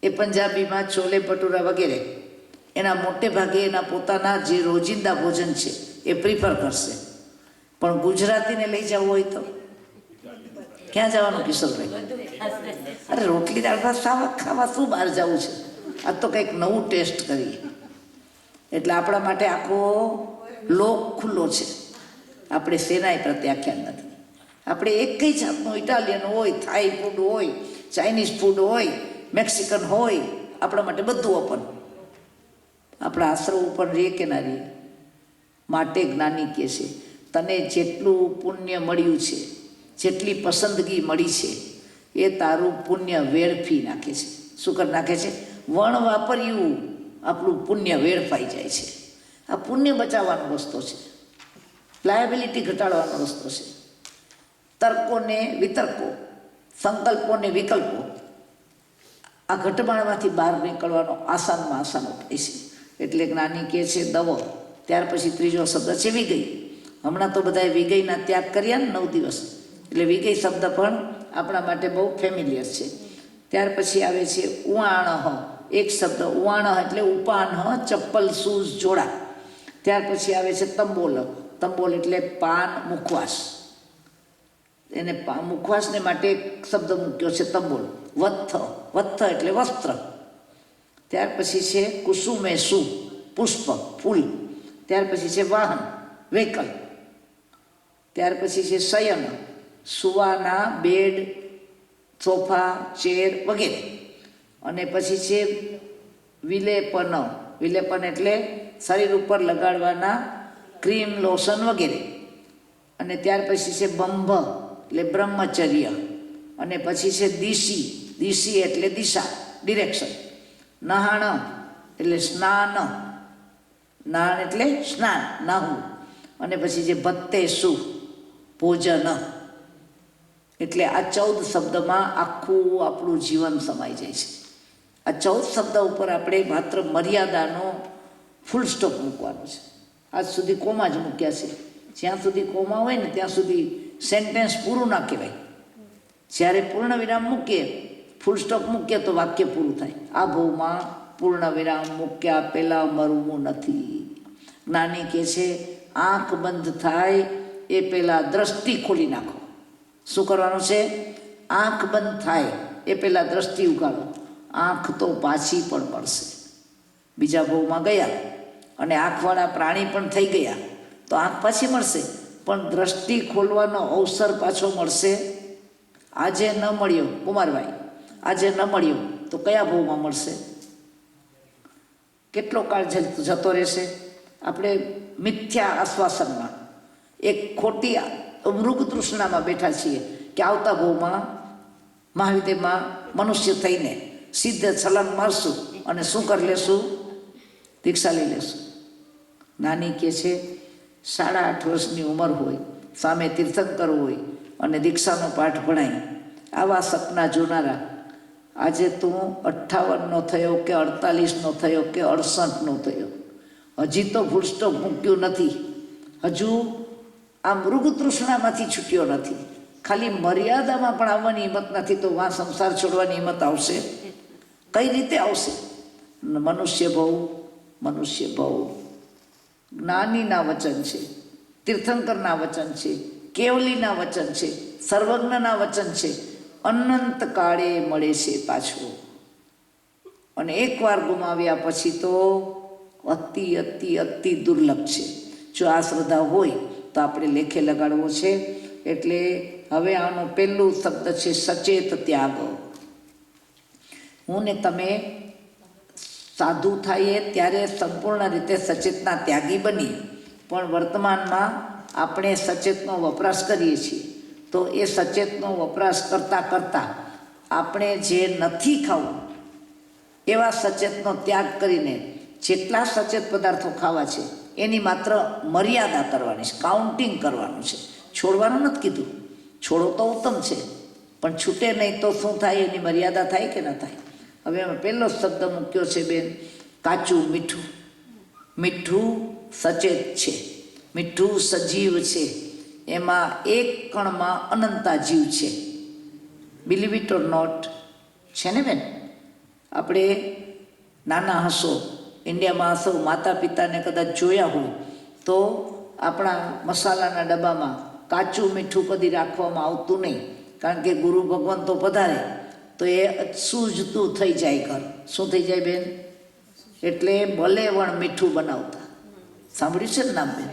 એ પંજાબીમાં છોલે ભટુરા વગેરે એના મોટે ભાગે એના પોતાના જે રોજિંદા ભોજન છે એ પ્રિફર કરશે. પણ ગુજરાતીને લઈ જવું હોય તો ક્યાં જવાનું કિશોરભાઈ? અરે રોટલી દાળ ભાત ખાવા શું બહાર જવું છે? આ તો કંઈક નવું ટેસ્ટ કરીએ. એટલે આપણા માટે આખો લોક ખુલ્લો છે. આપણે સેનાઈ પ્રત્યે આખ્યાન નથી. આપણે એક જાતનું ઇટાલિયન હોય, થાઈ ફૂડ હોય, ચાઇનીઝ ફૂડ હોય, મેક્સિકન હોય, આપણા માટે બધું ઓપન. આપણા આશ્રમ ઉપર રે કે ના રે. માટે જ્ઞાની કહે છે તને જેટલું પુણ્ય મળ્યું છે, જેટલી પસંદગી મળી છે, એ તારું પુણ્ય વેડફી નાખે છે. શું કરી નાખે છે? વણ વાપર્યું આપણું પુણ્ય વેડફાઈ જાય છે. આ પુણ્ય બચાવવાનો રસ્તો છે, લાયબિલિટી ઘટાડવાનો રસ્તો છે. તર્કોને વિતર્કો, સંકલ્પોને વિકલ્પો, આ ઘટમાળમાંથી બહાર નીકળવાનો આસાનમાં આસાન ઉપાય છે. એટલે જ્ઞાની કહે છે દવો. ત્યાર પછી ત્રીજો શબ્દ છે વિગય. હમણાં તો બધાએ વિગયના ત્યાગ કર્યા ને 9 દિવસ, એટલે વિગય શબ્દ પણ આપણા માટે બહુ ફેમિલિયર છે. ત્યાર પછી આવે છે ઉવાણહ. એક શબ્દ ઉવાણહ એટલે ઉપાનહ, ચપ્પલ, શૂઝ, જોડા. ત્યાર પછી આવે છે તંબોલ. તંબોલ એટલે પાન, મુખવાસ. એને મુખવાસને માટે એક શબ્દ મૂક્યો છે તંબોલ. વત્થ. વત્થ એટલે વસ્ત્ર. ત્યાર પછી છે કુસુમે સુ, પુષ્પ, ફૂલ. ત્યાર પછી છે વાહન, વ્હીકલ. ત્યાર પછી છે શયન, સુવાના, બેડ, સોફા, ચેર વગેરે. અને પછી છે વિલેપન. વિલેપન એટલે શરીર ઉપર લગાડવાના ક્રીમ, લોશન વગેરે. અને ત્યાર પછી છે બંભ એટલે બ્રહ્મચર્ય. અને પછી છે દિશી. દિશી એટલે દિશા, ડિરેક્શન. નહાણ એટલે સ્નાન. નાણ એટલે સ્નાન, નાહવું. અને પછી જે ભત્તેસુ, ભોજન. એટલે આ 14 શબ્દમાં આખું આપણું જીવન સમાઈ જાય છે. આ 14 શબ્દ ઉપર આપણે માત્ર મર્યાદાનો ફૂલ સ્ટોપ મૂકવાનો છે. આજ સુધી કોમા જ મૂક્યા છે. જ્યાં સુધી કોમા હોય ને ત્યાં સુધી સેન્ટેન્સ પૂરું ના કહેવાય. જ્યારે પૂર્ણ વિરામ મૂકીએ, ફૂલ સ્ટોપ મૂકીએ તો વાક્ય પૂરું થાય. આ ભવમાં પૂર્ણ વિરામ મૂક્યા પહેલાં મરવું નથી. જ્ઞાની કહે છે આંખ બંધ થાય એ પહેલાં દ્રષ્ટિ ખોલી નાખો. શું કરવાનું છે? આંખ બંધ થાય એ પહેલાં દ્રષ્ટિ ઉગાડો. આંખ તો પાછી પણ મળશે. બીજા ભવમાં ગયા અને આંખવાળા પ્રાણી પણ થઈ ગયા તો આંખ પાછી મળશે, પણ દ્રષ્ટિ ખોલવાનો અવસર પાછો મળશે. આજે ન મળ્યો કુમારભાઈ, આજે ન મળ્યો તો કયા ભવમાં મળશે? કેટલો કાળ જતો રહેશે? આપણે મિથ્યા આશ્વાસનમાં, એક ખોટી મૃગ તૃષ્ણામાં બેઠા છીએ કે આવતા ભવમાં મહાવિદ્યમાં મનુષ્ય થઈને સીધે છલાંગ મારશું અને શું કરી લેશું? દીક્ષા લઈ લેશું. નાની કહે છે 8.5 વર્ષની ઉંમર હોય, સામે તીર્થંકર હોય અને દીક્ષાનો પાઠ ભણાય. આવા સપના જોનારા આજે તું 58નો થયો કે 48નો થયો કે 68નો થયો, હજી તો ફૂલ સ્ટોપ મૂક્યું નથી. હજુ આ મૃગ તૃષ્ણામાંથી છૂટ્યો નથી. ખાલી મર્યાદામાં પણ આવવાની હિંમત નથી તો વાં સંસાર છોડવાની હિંમત આવશે? કઈ રીતે આવશે? મનુષ્ય ભવ, મનુષ્ય ભવ જ્ઞાનીના વચન છે, તીર્થંકરના વચન છે, કેવલીના વચન છે, સર્વજ્ઞના વચન છે. અનંત કાળે મળે છે પાછો. અને એકવાર ગુમાવ્યા પછી તો અતિ અતિ અતિ દુર્લભ છે. જો આ શ્રદ્ધા હોય તો આપણે લેખે લગાડવો છે. એટલે હવે આનું પહેલું શબ્દ છે સચેત ત્યાગ. હું ને તમે સાધુ થઈએ ત્યારે સંપૂર્ણ રીતે સચેતના ત્યાગી બનીએ, પણ વર્તમાનમાં આપણે સચેતનો વપરાશ કરીએ છીએ. તો એ સચેતનો વપરાશ કરતાં કરતાં આપણે જે નથી ખાવું એવા સચેતનો ત્યાગ કરીને જેટલા સચેત પદાર્થો ખાવા છે એની માત્ર મર્યાદા કરવાની છે, કાઉન્ટિંગ કરવાનું છે. છોડવાનું નથી કીધું, છોડો તો ઉત્તમ છે, પણ છૂટે નહીં તો શું થાય? એની મર્યાદા થાય કે ન થાય? હવે અમે પહેલો શબ્દ મૂક્યો છે બેન, કાચું મીઠું. મીઠું સચેત છે, મીઠું સજીવ છે. એમાં એક કણમાં અનંતા જીવ છે. બિલીવ ઇટ ઓર નોટ, છે ને બેન? આપણે નાના હશો, ઇન્ડિયામાં હશો, માતા પિતાને કદાચ જોયા હોય તો આપણા મસાલાના ડબ્બામાં કાચું મીઠું કદી રાખવામાં આવતું નહીં, કારણ કે ગુરુ ભગવાન તો પધારે તો એ સૂઝતું થઈ જાય ઘર. શું થઈ જાય બેન? એટલે બલેવણ મીઠું બનાવતા. સાંભળ્યું છે ને નામ બેન?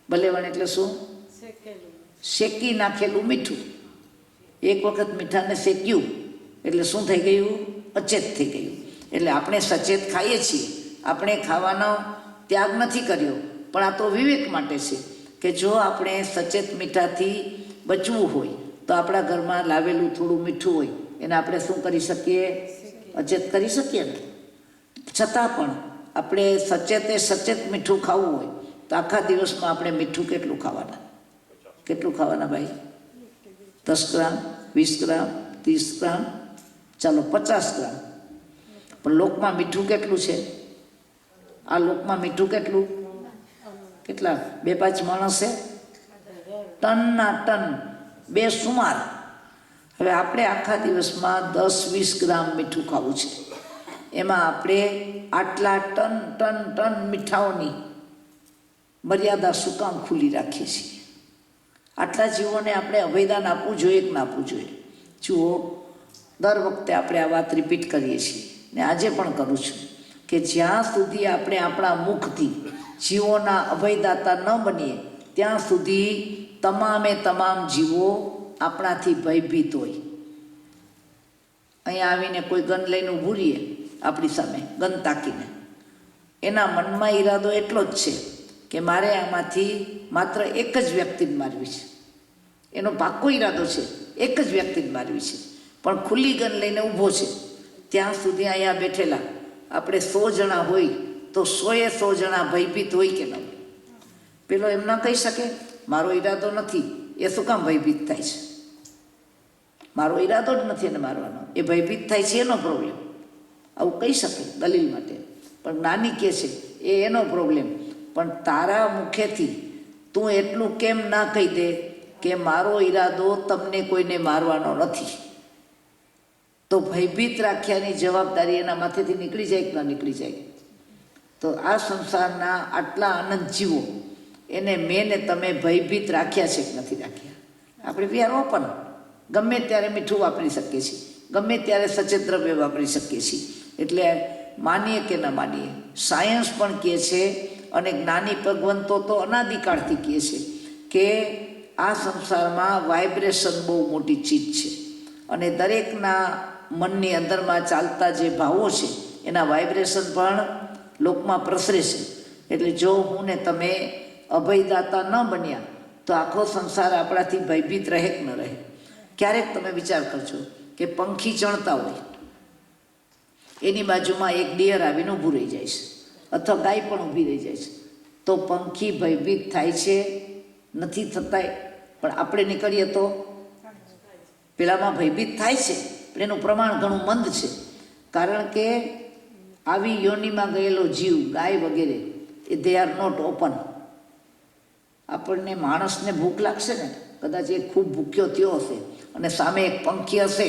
બલેવણ એટલે શું? શેકી નાખેલું મીઠું. એક વખત મીઠાને શેક્યું એટલે શું થઈ ગયું? અચેત થઈ ગયું. એટલે આપણે સચેત ખાઈએ છીએ, આપણે ખાવાનો ત્યાગ નથી કર્યો, પણ આ તો વિવેક માટે છે કે જો આપણે સચેત મીઠાથી બચવું હોય તો આપણા ઘરમાં લાવેલું થોડું મીઠું હોય એને આપણે શું કરી શકીએ? અચેત કરી શકીએ ને. છતાં પણ આપણે સચેત મીઠું ખાવું હોય તો આખા દિવસમાં આપણે મીઠું કેટલું ખાવાના? કેટલું ખાવાના ભાઈ? 10 ગ્રામ, 20 ગ્રામ, 30 ગ્રામ, ચાલો 50 ગ્રામ. પણ લોકમાં મીઠું કેટલું છે? આ લોકમાં મીઠું કેટલું? કેટલા? 2-5 માણસે ટનના ટન, બેસુમાર. હવે આપણે આખા દિવસમાં 10-20 ગ્રામ મીઠું ખાવું છે. એમાં આપણે આટલા ટન મીઠાઓની મર્યાદા શું કામ ખુલ્લી રાખીએ છીએ? આટલા જીવોને આપણે અભયદાન આપવું જોઈએ કે ના આપવું જોઈએ? જુઓ, દર વખતે આપણે આ વાત રિપીટ કરીએ છીએ ને આજે પણ કરું છું કે જ્યાં સુધી આપણે આપણા મુખથી જીવોના અભયદાતા ન બનીએ ત્યાં સુધી તમામ જીવો આપણાથી ભયભીત હોય. અહીંયા આવીને કોઈ ગન લઈને ઊભું રહીએ આપણી સામે, ગન તાકીને, એના મનમાં ઈરાદો એટલો જ છે કે મારે આમાંથી માત્ર એક જ વ્યક્તિને મારવી છે. એનો પાક્કો ઈરાદો છે, એક જ વ્યક્તિને મારવી છે. પણ ખુલ્લી ગન લઈને ઊભો છે. ત્યાં સુધી અહીંયા બેઠેલા આપણે 100 જણા હોય તો 100 જણા ભયભીત હોય કે ન હોય? પેલો એમ ના કહી શકે મારો ઈરાદો નથી, એ શું કામ ભયભીત થાય છે? મારો ઈરાદો જ નથી એને મારવાનો, એ ભયભીત થાય છે એનો પ્રોબ્લેમ. આવું કહી શકે દલીલ માટે. પણ જ્ઞાની કહે છે એ એનો પ્રોબ્લેમ. પણ તારા મુખેથી તું એટલું કેમ ના કહી દે કે મારો ઈરાદો તમને કોઈને મારવાનો નથી? તો ભયભીત રાખ્યાની જવાબદારી એના માથેથી નીકળી જાય કે ના નીકળી જાય? તો આ સંસારના આટલા અનંત જીવો એને મેં ને તમે ભયભીત રાખ્યા છે કે નથી રાખ્યા? આપણે વી આર ઓપન. ગમે ત્યારે મીઠું વાપરી શકીએ છીએ, ગમે ત્યારે સચેત દ્રવ્ય વાપરી શકીએ છીએ. એટલે માનીએ કે ન માનીએ, સાયન્સ પણ કહે છે અને જ્ઞાની ભગવંતો તો અનાદિકાળથી કહે છે કે આ સંસારમાં વાઇબ્રેશન બહુ મોટી ચીજ છે અને દરેકના મનની અંદરમાં ચાલતા જે ભાવો છે એના વાઇબ્રેશન પણ લોકમાં પ્રસરે છે. એટલે જો હું ને તમે અભયદાતા ન બન્યા તો આખો સંસાર આપણાથી ભયભીત રહે કે ન રહે? ક્યારેક તમે વિચાર કરજો કે પંખી ચણતા હોય, એની બાજુમાં એક ડિયર આવીને ઊભું રહી જાય છે અથવા ગાય પણ ઊભી રહી જાય છે, તો પંખી ભયભીત થાય છે? નથી થતાય? પણ આપણે નીકળીએ તો પેલામાં ભયભીત થાય છે, પણ એનું પ્રમાણ ઘણું મંદ છે. કારણ કે આવી યોનિમાં ગયેલો જીવ, ગાય વગેરે, એ દે આર નોટ ઓપન. આપણને માણસને ભૂખ લાગશે ને, કદાચ એ ખૂબ ભૂખ્યો થયો હશે અને સામે એક પંખી હશે,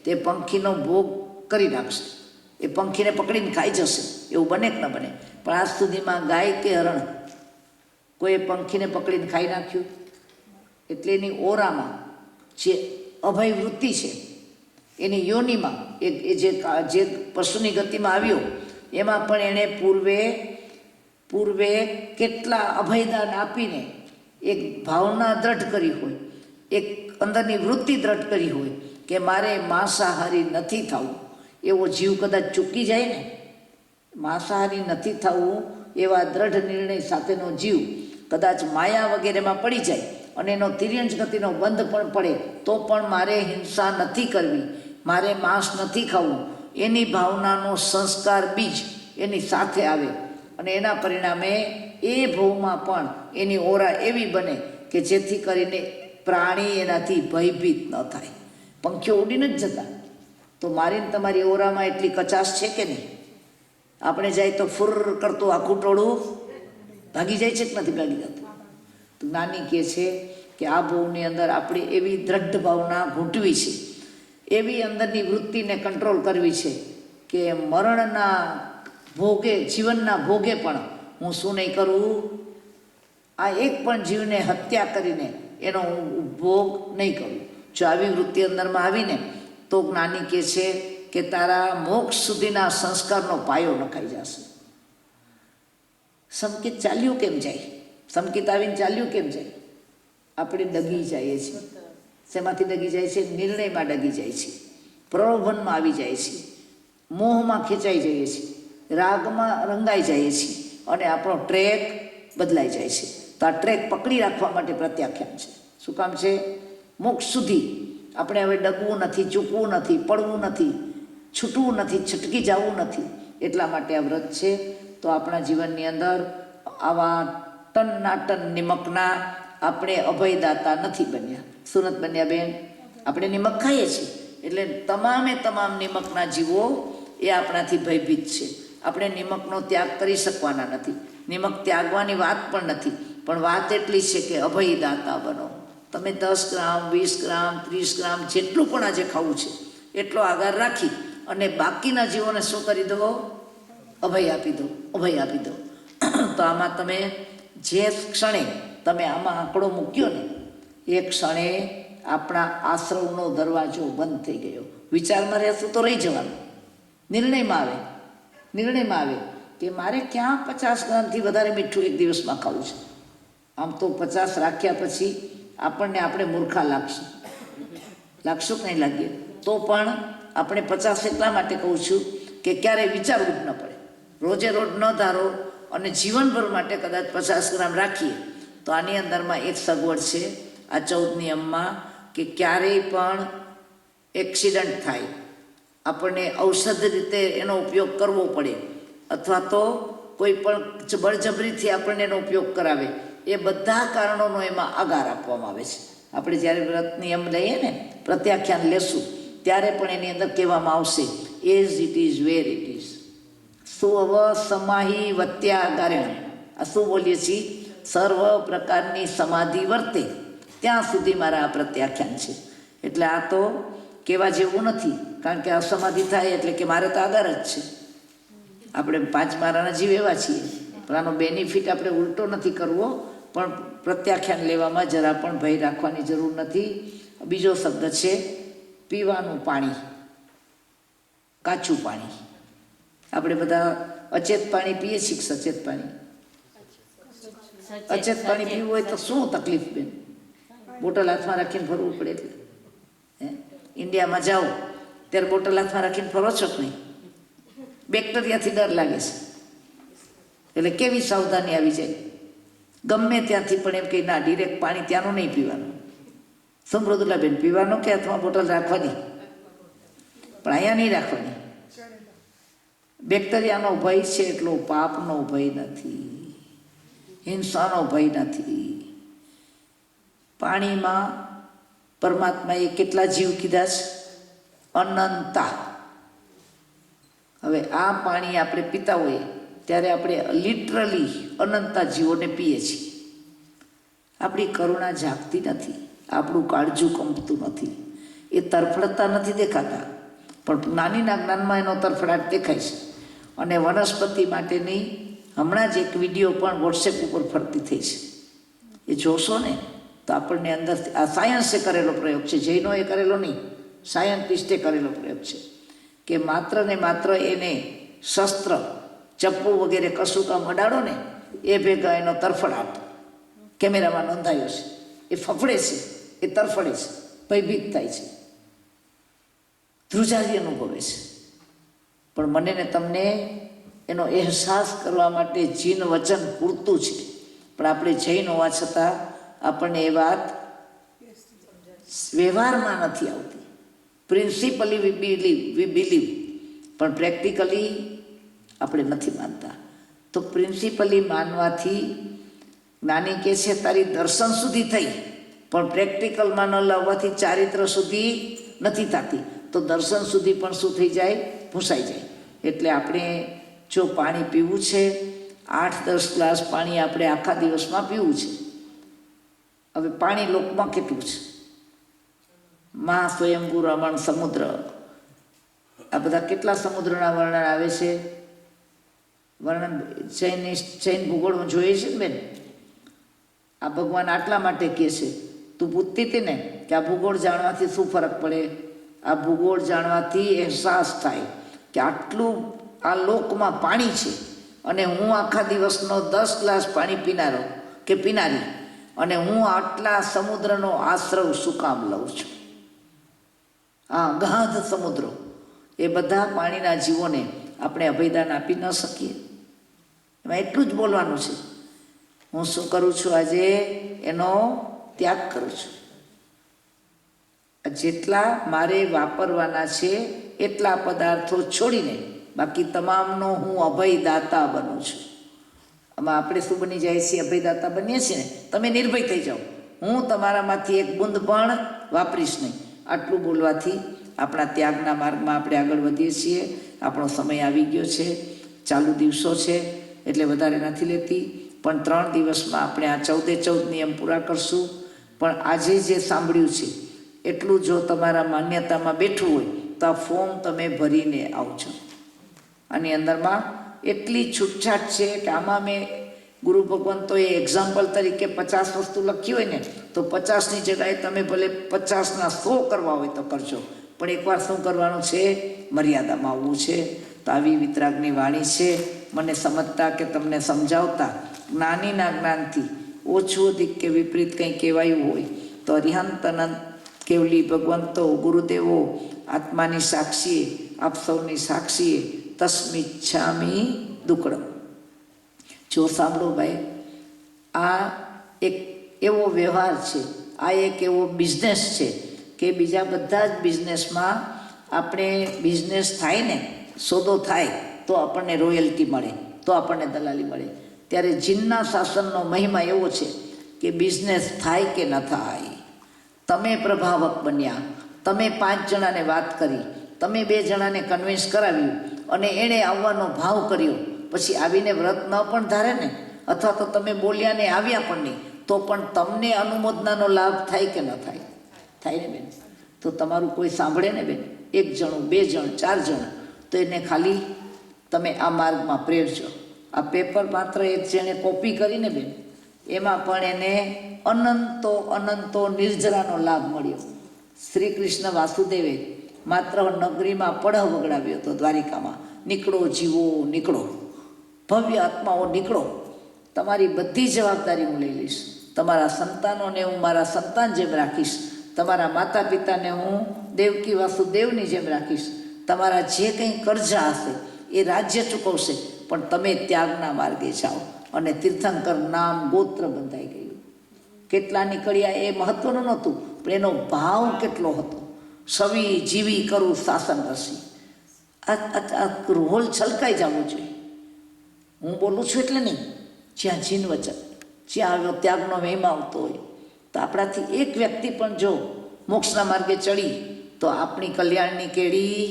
તે પંખીનો ભોગ કરી નાખશે, એ પંખીને પકડીને ખાઈ જશે. એવું બને કે ન બને? પણ આજ સુધીમાં ગાય કે હરણ કોઈ પંખીને પકડીને ખાઈ નાખ્યું? એટલે એની ઓરામાં જે અભય વૃત્તિ છે, એની યોનિમાં એ જે પશુની ગતિમાં આવ્યો એમાં પણ એણે પૂર્વે કેટલા અભયદાન આપીને એક ભાવના દ્રઢ કરી હોય, એક અંદરની વૃત્તિ દ્રઢ કરી હોય કે મારે માંસાહારી નથી થવું. એવો જીવ કદાચ ચૂકી જાય ને, માંસાહારી નથી થવું એવા દ્રઢ નિર્ણય સાથેનો જીવ કદાચ માયા વગેરેમાં પડી જાય અને એનો તિર્યંજ ગતિનો બંધ પણ પડે તો પણ મારે હિંસા નથી કરવી, મારે માંસ નથી ખાવું, એની ભાવનાનો સંસ્કાર બીજ એની સાથે આવે અને એના પરિણામે એ ભવમાં પણ એની ઓરા એવી બને કે જેથી કરીને પ્રાણી એનાથી ભયભીત ન થાય. પંખીઓ ઉડીને જ જતા, તો મારીને તમારી ઓરામાં એટલી કચાશ છે કે નહીં? આપણે જાય તો ફુર કરતું આખું ટોળું ભાગી જાય છે કે નથી ભાગી જતું? તો જ્ઞાની કહે છે કે આ ભવની અંદર આપણે એવી દ્રઢ ભાવના ઘૂંટવી છે, એવી અંદરની વૃત્તિને કંટ્રોલ કરવી છે કે મરણના ભોગે, જીવનના ભોગે પણ હું શું નહીં કરું? આ એક પણ જીવને હત્યા કરીને એનો હું ભોગ નહીં કરું. જો આવી વૃત્તિ અંદરમાં આવીને તો જ્ઞાની કહે છે કે તારા મોક્ષ સુધીના સંસ્કારનો પાયો નખાઈ જશે. સંકેત ચાલ્યું કેમ જાય? સંકેત આવીને ચાલ્યું કેમ જાય? આપણે ડગી જઈએ છીએ. શેમાંથી ડગી જાય છે? નિર્ણયમાં ડગી જાય છે, પ્રલોભનમાં આવી જાય છે, મોહમાં ખેંચાઈ જઈએ છીએ, રાગમાં રંગાઈ જઈએ છીએ અને આપણો ટ્રેક બદલાઈ જાય છે. તો આ ટ્રેક પકડી રાખવા માટે પ્રત્યાખ્યાન છે. શું કામ છે? મોક્ષ સુધી આપણે હવે ડગવું નથી, ચૂકવું નથી, પડવું નથી, છૂટવું નથી, છટકી જવું નથી. એટલા માટે આ વ્રત છે. તો આપણા જીવનની અંદર આવા ટન નિમકના આપણે અભયદાતા નથી બન્યા. શું નથી બન્યા બેન? આપણે નિમક ખાઈએ છીએ એટલે તમામ નિમકના જીવો એ આપણાથી ભયભીત છે. આપણે નિમકનો ત્યાગ કરી શકવાના નથી. નિમક ત્યાગવાની વાત પણ નથી, પણ વાત એટલી છે કે અભયદાતા બનો. તમે 10 ગ્રામ 20 ગ્રામ 30 ગ્રામ જેટલું પણ આજે ખાવું છે એટલો આધાર રાખી અને બાકીના જીવોને શું કરી દો? અભય આપી દો, અભય આપી દો. તો આમાં તમે જે ક્ષણે તમે આમાં આંકડો મૂક્યો ને એ ક્ષણે આપણા આશ્રવનો દરવાજો બંધ થઈ ગયો. વિચારમાં રહેશું તો રહી જવાનું. નિર્ણયમાં આવે કે મારે ક્યાં 50 ગ્રામથી વધારે મીઠું એક દિવસમાં ખાવું છે. આમ તો 50 રાખ્યા પછી આપણે મૂર્ખા લાગશું કે નહીં લાગીએ? તો પણ આપણે 50 એટલા માટે કહું છું કે ક્યારેય વિચારવું જ ન પડે. રોજે રોજ ન ધારો અને જીવનભર માટે કદાચ 50 ગ્રામ રાખીએ તો આની અંદરમાં એક સગવડ છે આ 14 નિયમમાં કે ક્યારેય પણ એક્સિડન્ટ થાય, આપણને ઔષધ રીતે એનો ઉપયોગ કરવો પડે અથવા તો કોઈ પણ બળજબરીથી આપણને એનો ઉપયોગ કરાવે, એ બધા કારણોનો એમાં આગાર આપવામાં આવે છે. આપણે જ્યારે વ્રત નિયમ લઈએ ને, પ્રત્યાખ્યાન લેશું ત્યારે પણ એની અંદર કહેવામાં આવશે as it is where it is. સુવ સમાહી વત્યાગારેણ. આ શું બોલીએ છીએ? સર્વ પ્રકારની સમાધિ વર્તે ત્યાં સુધી મારા આ પ્રત્યાખ્યાન છે. એટલે આ તો કહેવા જેવું નથી, કારણ કે આ સમાધિ થાય એટલે કે મારે તો આધાર જ છે. આપણે 5 મારાના જીવ એવા છીએ, પણ આનો બેનિફિટ આપણે ઉલટો નથી કરવો, પણ પ્રત્યાખ્યાન લેવામાં જરા પણ ભય રાખવાની જરૂર નથી. બીજો શબ્દ છે પીવાનું પાણી, કાચું પાણી. આપણે બધા અચેત પાણી પીએ છીએ, સચેત પાણી. અચેત પાણી પીવું હોય તો શું તકલીફ બેન? બોટલ હાથમાં રાખીને ફરવું પડે. એટલે ઇન્ડિયામાં જાઓ ત્યારે બોટલ હાથમાં રાખીને ફરો છો કે નહીં? બેક્ટેરિયાથી ડર લાગે છે એટલે કેવી સાવધાની આવી જાય. ગમે ત્યાંથી પણ એમ કે ના, ડિરેક્ટ પાણી ત્યાંનું નહીં પીવાનું. શું મૃદુલાબેન, પીવાનું કે હાથમાં બોટલ રાખવાની? પણ અહીંયા નહીં રાખવાની. બેક્ટેરિયાનો ભય છે એટલો પાપનો ભય નથી, હિંસાનો ભય નથી. પાણીમાં પરમાત્માએ કેટલા જીવ કીધા છે? અનંતા. હવે આ પાણી આપણે પીતા હોઈએ ત્યારે આપણે લિટરલી અનંતા જીવોને પીએ છીએ. આપણી કરુણા જાગતી નથી, આપણું કાળજું કંપતું નથી, એ તરફડતા નથી દેખાતા, પણ જ્ઞાનીના જ્ઞાનમાં એનો તરફડાટ દેખાય છે. અને વનસ્પતિ માટેની હમણાં જ એક વિડીયો પણ વોટ્સએપ ઉપર ફરતી થઈ છે, એ જોશો ને તો આપણને અંદરથી, આ સાયન્સે કરેલો પ્રયોગ છે, જૈનોએ કરેલો નહીં, સાયન્ટિસ્ટે કરેલો પ્રયોગ છે કે માત્ર ને માત્ર એને શસ્ત્ર ચપ્પુ વગેરે કશું કામ અડાડો ને એ ભેગા એનો તરફડાટ કેમેરામાં નોંધાયો છે. એ ફફડે છે, એ તરફડે છે, ભયભીત થાય છે, ધ્રુજારી અનુભવે છે. પણ મને ને તમને એનો અહેસાસ કરવા માટે જીન વચન પૂરતું છે. પણ આપણે જૈન હોવા છતાં આપણને એ વાત વ્યવહારમાં નથી આવતી. પ્રિન્સિપલી વી બિલીવ, પણ પ્રેક્ટિકલી આપણે નથી માનતા. તો પ્રિન્સિપલી માનવાથી જ્ઞાની કહે છે તારી દર્શન સુધી થઈ, પણ પ્રેક્ટિકલમાં ન લાવવાથી ચારિત્ર સુધી નથી થતી. તો દર્શન સુધી પણ શું થઈ જાય? ભૂસાઈ જાય. એટલે આપણે જો પાણી પીવું છે, 8-10 ગ્લાસ પાણી આપણે આખા દિવસમાં પીવું છે. હવે પાણી લોકમાં કેટલું છે? મહા સ્વયંભૂ રમણ સમુદ્ર, આ બધા કેટલા સમુદ્રના વર્ણન આવે છે? વર્ણન જૈન ભૂગોળમાં જોઈએ છે ને બેન. આ ભગવાન આટલા માટે કહે છે, તું પૂછતી હતી ને કે આ ભૂગોળ જાણવાથી શું ફરક પડે? આ ભૂગોળ જાણવાથી અહેસાસ થાય કે આટલું આ લોકમાં પાણી છે અને હું આખા દિવસનો 10 ગ્લાસ પાણી પીનારો કે પીનારી, અને હું આટલા સમુદ્રનો આશ્રવ શું કામ લઉં છું? હા, ગાધ સમુદ્રો, એ બધા પાણીના જીવોને આપણે અભયદાન આપી ન શકીએ? એમાં એટલું જ બોલવાનું છે, હું શું કરું છું આજે? એનો ત્યાગ કરું છું. જેટલા મારે વાપરવાના છે એટલા પદાર્થો છોડીને બાકી તમામનો હું અભયદાતા બનું છું. આમાં આપણે શું બની જાય છીએ? અભયદાતા બનીએ છીએ ને. તમે નિર્ભય થઈ જાઓ, હું તમારામાંથી એક બુંદ પણ વાપરીશ નહીં. આટલું બોલવાથી આપણા ત્યાગના માર્ગમાં આપણે આગળ વધીએ છીએ. આપણો સમય આવી ગયો છે, ચાલુ દિવસો છે એટલે વધારે નથી લેતી, પણ 3 દિવસમાં આપણે આ 14 નિયમ પૂરા કરશું. પણ આજે જે સાંભળ્યું છે એટલું જો તમારા માન્યતામાં બેઠું હોય તો આ ફોર્મ તમે ભરીને આવજો. આની અંદરમાં એટલી છૂટછાટ છે કે આમાં મેં ગુરુ ભગવંતોએ એક્ઝામ્પલ તરીકે 50 વસ્તુ લખી હોય ને તો 50ની જગ્યાએ તમે ભલે 50ના 100 કરવા હોય તો કરજો, પણ એકવાર શું કરવાનું છે? મર્યાદામાં આવવું છે. તો આવી વિતરાગની વાણી છે. મને સમજતા કે તમને સમજાવતા જ્ઞાનીના જ્ઞાનથી ઓછું અધિક કે વિપરીત કંઈ કહેવાયું હોય તો અરિહંત અનંત કેવલી ભગવંતો ગુરુદેવો આત્માની સાક્ષીએ, આપ સૌની સાક્ષીએ તસ્મિચ્છામી દુક્કડમ. જો સાંભળો ભાઈ, આ એક એવો વ્યવહાર છે, આ એક એવો બિઝનેસ છે કે બીજા બધા જ બિઝનેસમાં આપણે બિઝનેસ થાય ને, સોદો થાય તો આપણને રોયલ્ટી મળે, તો આપણને દલાલી મળે. ત્યારે જીનના શાસનનો મહિમા એવો છે કે બિઝનેસ થાય કે ન થાય, તમે પ્રભાવક બન્યા, તમે 5 જણાને વાત કરી, તમે 2 જણાને કન્વિન્સ કરાવ્યું અને એણે આવવાનો ભાવ કર્યો, પછી આવીને વ્રત ન પણ ધારે ને, અથવા તો તમે બોલ્યા ને આવ્યા પણ નહીં, તો પણ તમને અનુમોદનાનો લાભ થાય કે ન થાય? થાય ને બેન. તો તમારું કોઈ સાંભળે ને બેન, 1 જણું, 2 જણ, 4 જણ, તો એને ખાલી તમે આ માર્ગમાં પ્રેરજો. આ પેપર માત્ર એક જેણે કોપી કરીને બેન, એમાં પણ એને અનંતો નિર્જરાનો લાભ મળ્યો. શ્રી કૃષ્ણ વાસુદેવે માત્ર નગરીમાં પડહ વગડાવ્યો હતો, દ્વારિકામાં. નીકળો જીવો, નીકળો, ભવ્ય આત્માઓ નીકળો, તમારી બધી જવાબદારી હું લઈ લઈશ. તમારા સંતાનોને હું મારા સંતાન જેમ રાખીશ, તમારા માતા પિતાને હું દેવકી વાસુદેવની જેમ રાખીશ, તમારા જે કંઈ કરજા હશે એ રાજ્ય ચૂકવશે, પણ તમે ત્યાગના માર્ગે જાઓ. અને તીર્થંકર નામ ગોત્ર બંધાઈ ગયું. કેટલા નીકળ્યા એ મહત્વનું નહોતું, પણ એનો ભાવ કેટલો હતો. સવી જીવી કરું શાસન રસી. આ રોલ છલકાઈ જવું જોઈએ. હું બોલું છું એટલે નહીં, જ્યાં જીન વચન, જ્યાં ત્યાગનો મહિમા આવતો હોય તો આપણાથી એક વ્યક્તિ પણ જો મોક્ષના માર્ગે ચડી તો આપણી કલ્યાણની કેડી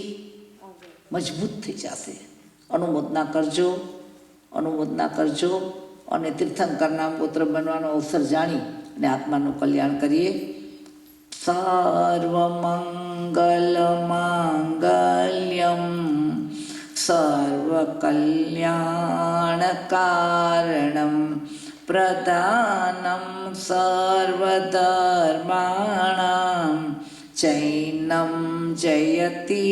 મજબૂત થઈ જશે. અનુમોદના કરજો, અનુમોદના કરજો અને તીર્થંકર નામ ગોત્ર બનવાનો અવસર જાણી અને આત્માનું કલ્યાણ કરીએ. સર્વમંગલ માંગલ્યમ સર્વકલ્યાણ કારણમ પ્રદાનમ સર્વધર્માણામ ચૈનમ જયતિ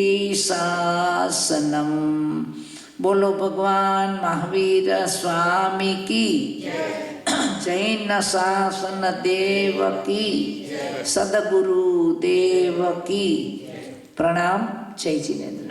શાસનમ. બોલો ભગવાન મહાવીર સ્વામી કી, જૈન શાસન દેવ કી, સદગુરુ દેવ કી. પ્રણામ. જય જીનેન્દ્ર.